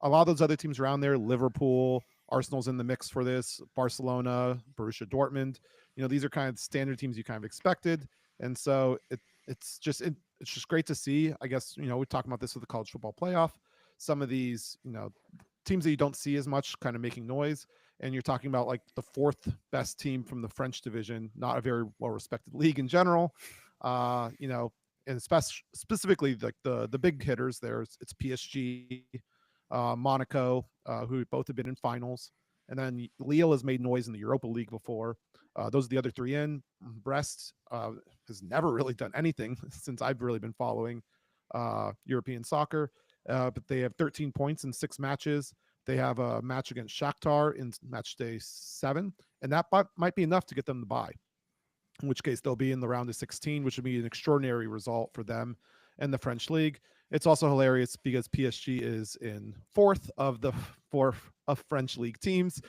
lot of those other teams around there, Liverpool, Arsenal's in the mix for this, Barcelona, Borussia Dortmund. These are kind of standard teams you kind of expected. And so it's just great to see. I guess, we talk about this with the college football playoff. Some of these, teams that you don't see as much kind of making noise. And you're talking about like the 4th best team from the French division, not a very well-respected league in general. And specifically like the big hitters there, it's PSG, Monaco, who both have been in finals. And then Lille has made noise in the Europa League before. Those are the other 3 in. Brest has never really done anything since I've really been following European soccer. But they have 13 points in 6 matches. They have a match against Shakhtar in match day 7, and that might be enough to get them the bye, in which case they'll be in the round of 16, which would be an extraordinary result for them and the French league. It's also hilarious because PSG is in 4th of the 4 of French league teams,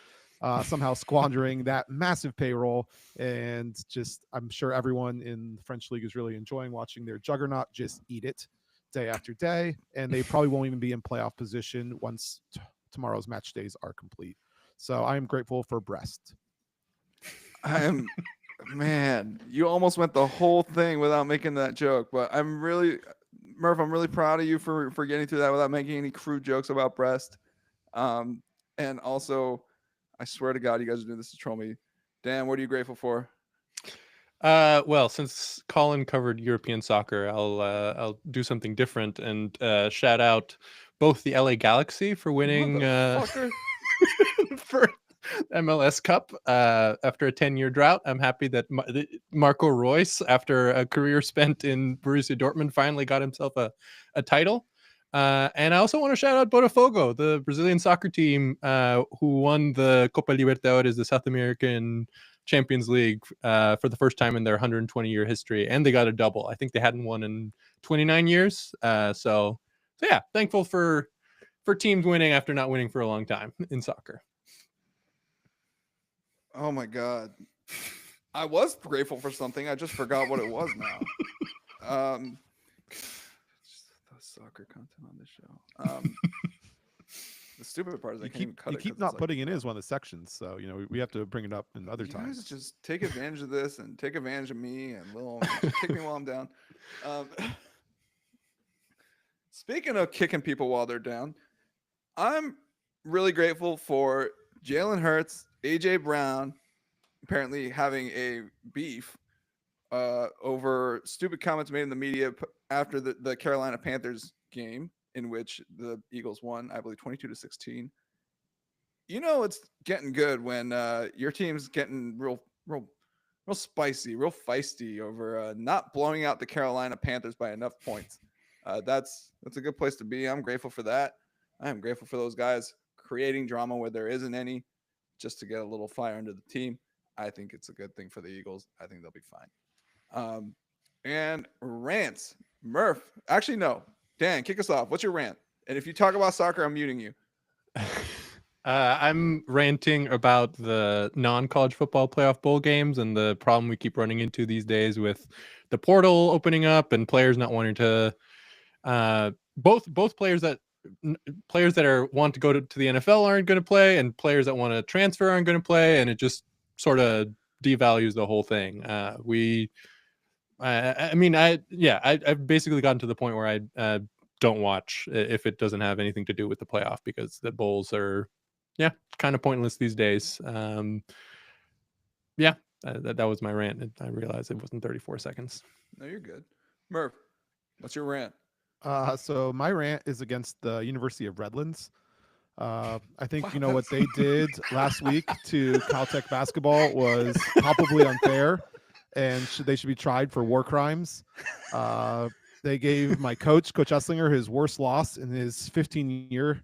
somehow squandering that massive payroll. And just, I'm sure everyone in the French league is really enjoying watching their juggernaut just eat it day after day. And they probably won't even be in playoff position once tomorrow's match days are complete. So I am grateful for Brest. Man, you almost went the whole thing without making that joke, but Murph, I'm really proud of you for getting through that without making any crude jokes about Brest. And also, I swear to God, you guys are doing this to troll me. Dan, what are you grateful for? Well, since Colin covered European soccer, I'll do something different and shout out both the LA Galaxy for winning for MLS Cup after a 10-year drought. I'm happy that Marco Reus, after a career spent in Borussia Dortmund, finally got himself a title. And I also want to shout out Botafogo, the Brazilian soccer team who won the Copa Libertadores, the South American Champions League, for the first time in their 120-year history. And they got a double. I think they hadn't won in 29 years. So yeah, thankful for teams winning after not winning for a long time in soccer. Oh my God. I was grateful for something. I just forgot what it was now. Just the soccer content on this show. The stupid part is I can't even cut it. You keep not putting it in as one of the sections, so we have to bring it up in other times. Guys just take advantage of this and take advantage of me and just kick me while I'm down. Speaking of kicking people while they're down, I'm really grateful for Jalen Hurts, AJ Brown, apparently having a beef over stupid comments made in the media after the Carolina Panthers game, in which the Eagles won, I believe, 22-16. It's getting good when your team's getting real spicy, real feisty over not blowing out the Carolina Panthers by enough points. That's a good place to be. I'm grateful for that. I am grateful for those guys creating drama where there isn't any, just to get a little fire under the team. I think it's a good thing for the Eagles. I think they'll be fine. And rants. Murph. Actually, no. Dan, kick us off. What's your rant? And if you talk about soccer, I'm muting you. I'm ranting about the non-college football playoff bowl games and the problem we keep running into these days with the portal opening up and players not wanting to both players that want to go to the NFL aren't going to play, and players that want to transfer aren't going to play, and it just sort of devalues the whole thing. I mean, I've basically gotten to the point where I don't watch if it doesn't have anything to do with the playoff, because the bowls are, kind of pointless these days. That was my rant. I realized it wasn't 34 seconds. No, you're good. Murph, what's your rant? So my rant is against the University of Redlands. I think Wow, what they did last week to Caltech basketball was palpably unfair, and they should be tried for war crimes. They gave my coach Esslinger, his worst loss in his 15-year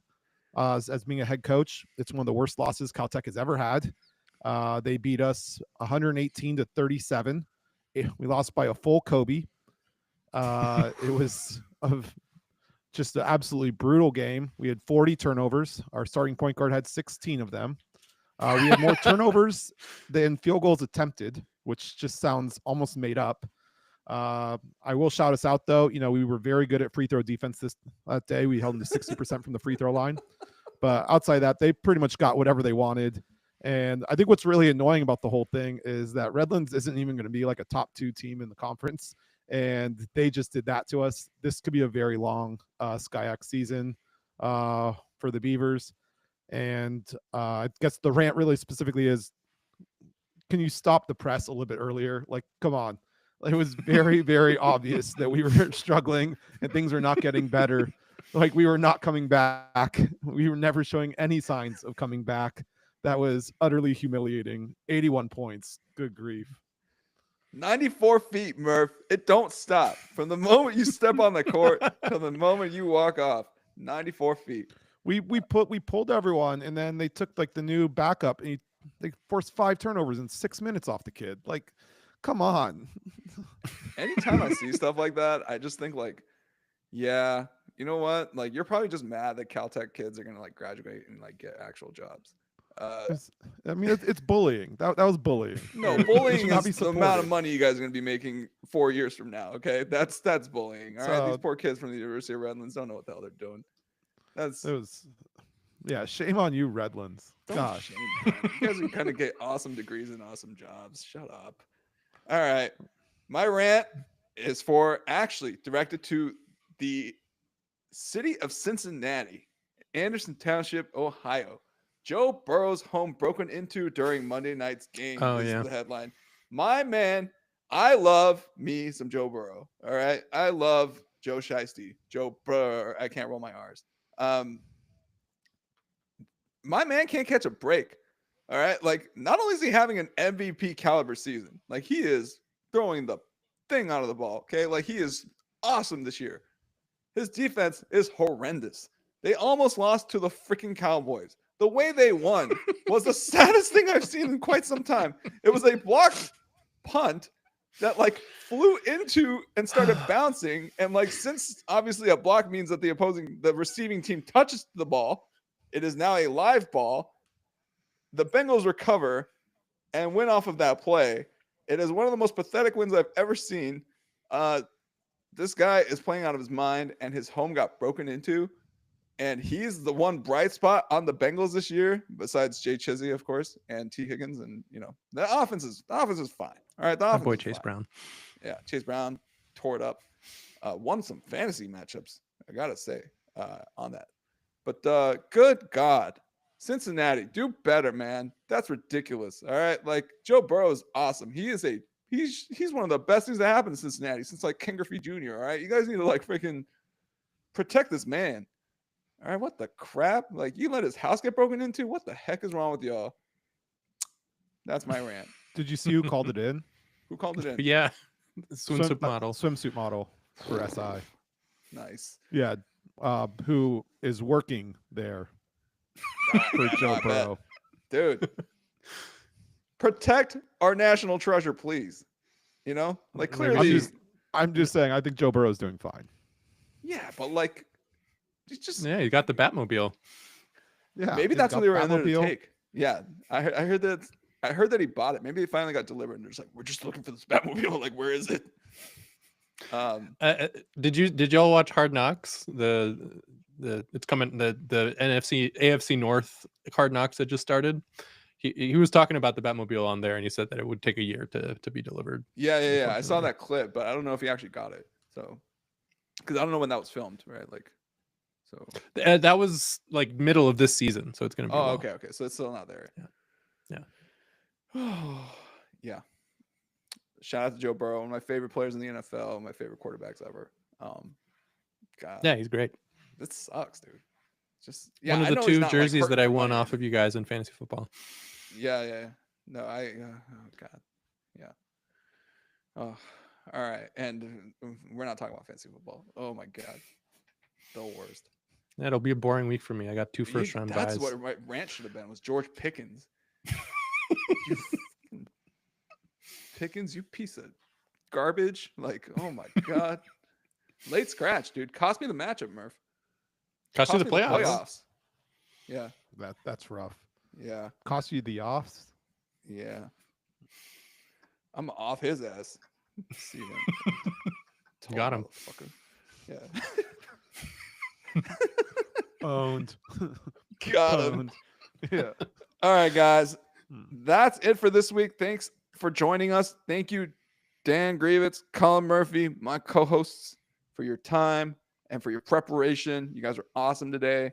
as being a head coach. It's one of the worst losses Caltech has ever had. They beat us 118-37. We lost by a full Kobe. It was just an absolutely brutal game. We had 40 turnovers. Our starting point guard had 16 of them. We had more turnovers than field goals attempted, which just sounds almost made up. I will shout us out, though. We were very good at free throw defense that day. We held them to 60% from the free throw line. But outside of that, they pretty much got whatever they wanted. And I think what's really annoying about the whole thing is that Redlands isn't even going to be like a top 2 team in the conference. And they just did that to us. This could be a very long SkyX season for the Beavers. And I guess the rant really specifically is, can you stop the press a little bit earlier? Like, come on. It was very, very obvious that we were struggling and things were not getting better. Like, we were not coming back. We were never showing any signs of coming back. That was utterly humiliating. 81 points. Good grief. 94 feet, Murph. It don't stop. From the moment you step on the court till the moment you walk off. 94 feet. We pulled everyone, and then they took like the new backup, and they forced 5 turnovers in 6 minutes off the kid. Like, come on. Anytime I see stuff like that, I just think like, yeah, you know what? Like, you're probably just mad that Caltech kids are gonna like graduate and like get actual jobs. It's bullying. That was bullying. No, It bullying should not is be the amount of supported. money you guys are gonna be making 4 years from now. Okay, that's bullying. All right, these So- poor kids from the University of Redlands don't know what the hell they're doing. Shame on you, Redlands. Don't Gosh. shame them. You guys are gonna get awesome degrees and awesome jobs. Shut up. All right, my rant is actually directed to the city of Cincinnati, Anderson Township, Ohio. Joe Burrow's home broken into during Monday night's game. Oh, This yeah. is the headline. My man, I love me some Joe Burrow. All right. I love Joe Shiesty. Joe Burrow. I can't roll my R's. My man can't catch a break. All right. Like, not only is he having an MVP caliber season, like, he is throwing the thing out of the ball. Okay. Like, he is awesome this year. His defense is horrendous. They almost lost to the freaking Cowboys. The way they won was the saddest thing I've seen in quite some time. It was a blocked punt that like flew into and started bouncing. And like, since obviously a block means that the receiving team touches the ball, it is now a live ball. The Bengals recover and win off of that play. It is one of the most pathetic wins I've ever seen. This guy is playing out of his mind, and his home got broken into. And he's the one bright spot on the Bengals this year, besides Jay Chizzy, of course, and T. Higgins. And, the offense is fine. All right. The My offense boy is Chase fine. Brown. Yeah. Chase Brown tore it up. Won some fantasy matchups, I got to say, on that. But good God, Cincinnati, do better, man. That's ridiculous. All right. Like, Joe Burrow is awesome. He's one of the best things that happened in Cincinnati since like Ken Griffey Jr. All right. You guys need to like freaking protect this man. All right, what the crap? Like, you let his house get broken into? What the heck is wrong with y'all? That's my rant. Did you see who called it in? Who called it in? Yeah. Swimsuit model. Swimsuit model for SI. Nice. Yeah. Who is working there for Yeah, Joe I bet. Burrow. Dude. Protect our national treasure, please. Like, clearly. I'm just saying, I think Joe Burrow's doing fine. Yeah, but like, it's just Yeah, you got the Batmobile. Yeah. maybe he's that's what got they were in there to Batmobile. take. Yeah, I heard that. I heard that he bought it. Maybe it finally got delivered, and they're just like, we're just looking for this Batmobile. Like, where is it? Did y'all watch Hard Knocks? It's coming, the AFC North Hard Knocks that just started. he was talking about the Batmobile on there, and he said that it would take a year to be delivered. Yeah. I saw Unfortunately. that clip, but I don't know if he actually got it. So, because I don't know when that was filmed, right? Like, so. That was like middle of this season, so it's gonna be. a Oh, while. okay. So it's still not there. Yeah. Yeah. Shout out to Joe Burrow, one of my favorite players in the NFL, my favorite quarterbacks ever. God, Yeah, he's great. this sucks, dude. Just yeah, One of I the know he's two not, like, jerseys that hurting I for won money or off of you guys in fantasy football. Yeah. No, oh God. Yeah. Oh, all right. And we're not talking about fantasy football. Oh my God. The worst. That'll be a boring week for me. I got 2 first round That's buys. what my rant should have been, was George Pickens. You fucking Pickens, you piece of garbage. Like, oh my God. Late scratch, dude. Cost me the matchup, Murph. Cost you the me playoffs. Yeah. That's rough. Yeah. Cost you the offs. Yeah. I'm off his ass. See him. Tall Got him. motherfucker. Yeah. Owned. Got him. Owned. Yeah. All right, guys. That's it for this week. Thanks for joining us. Thank you, Dan Grievitz, Colin Murphy, my co-hosts, for your time and for your preparation. You guys are awesome today.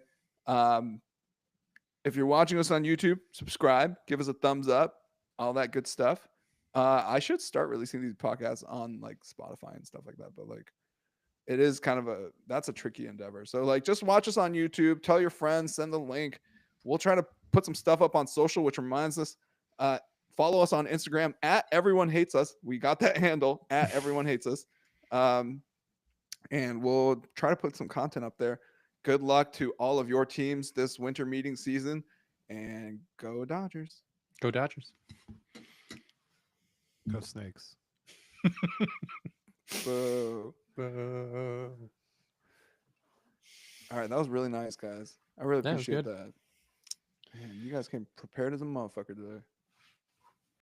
If you're watching us on YouTube, subscribe, give us a thumbs up, all that good stuff. I should start releasing these podcasts on like Spotify and stuff like that, but like it is kind of that's a tricky endeavor. So like just watch us on YouTube, tell your friends, send the link. We'll try to put some stuff up on social, which reminds us, follow us on Instagram at Everyone Hates Us. We got that handle at Everyone Hates Us. And we'll try to put some content up there. Good luck to all of your teams this winter meeting season, and go Dodgers. Go Dodgers. Go Snakes. Boo. All right, that was really nice, guys. I really Yeah, it was appreciate good. that. Man, you guys came prepared as a motherfucker today.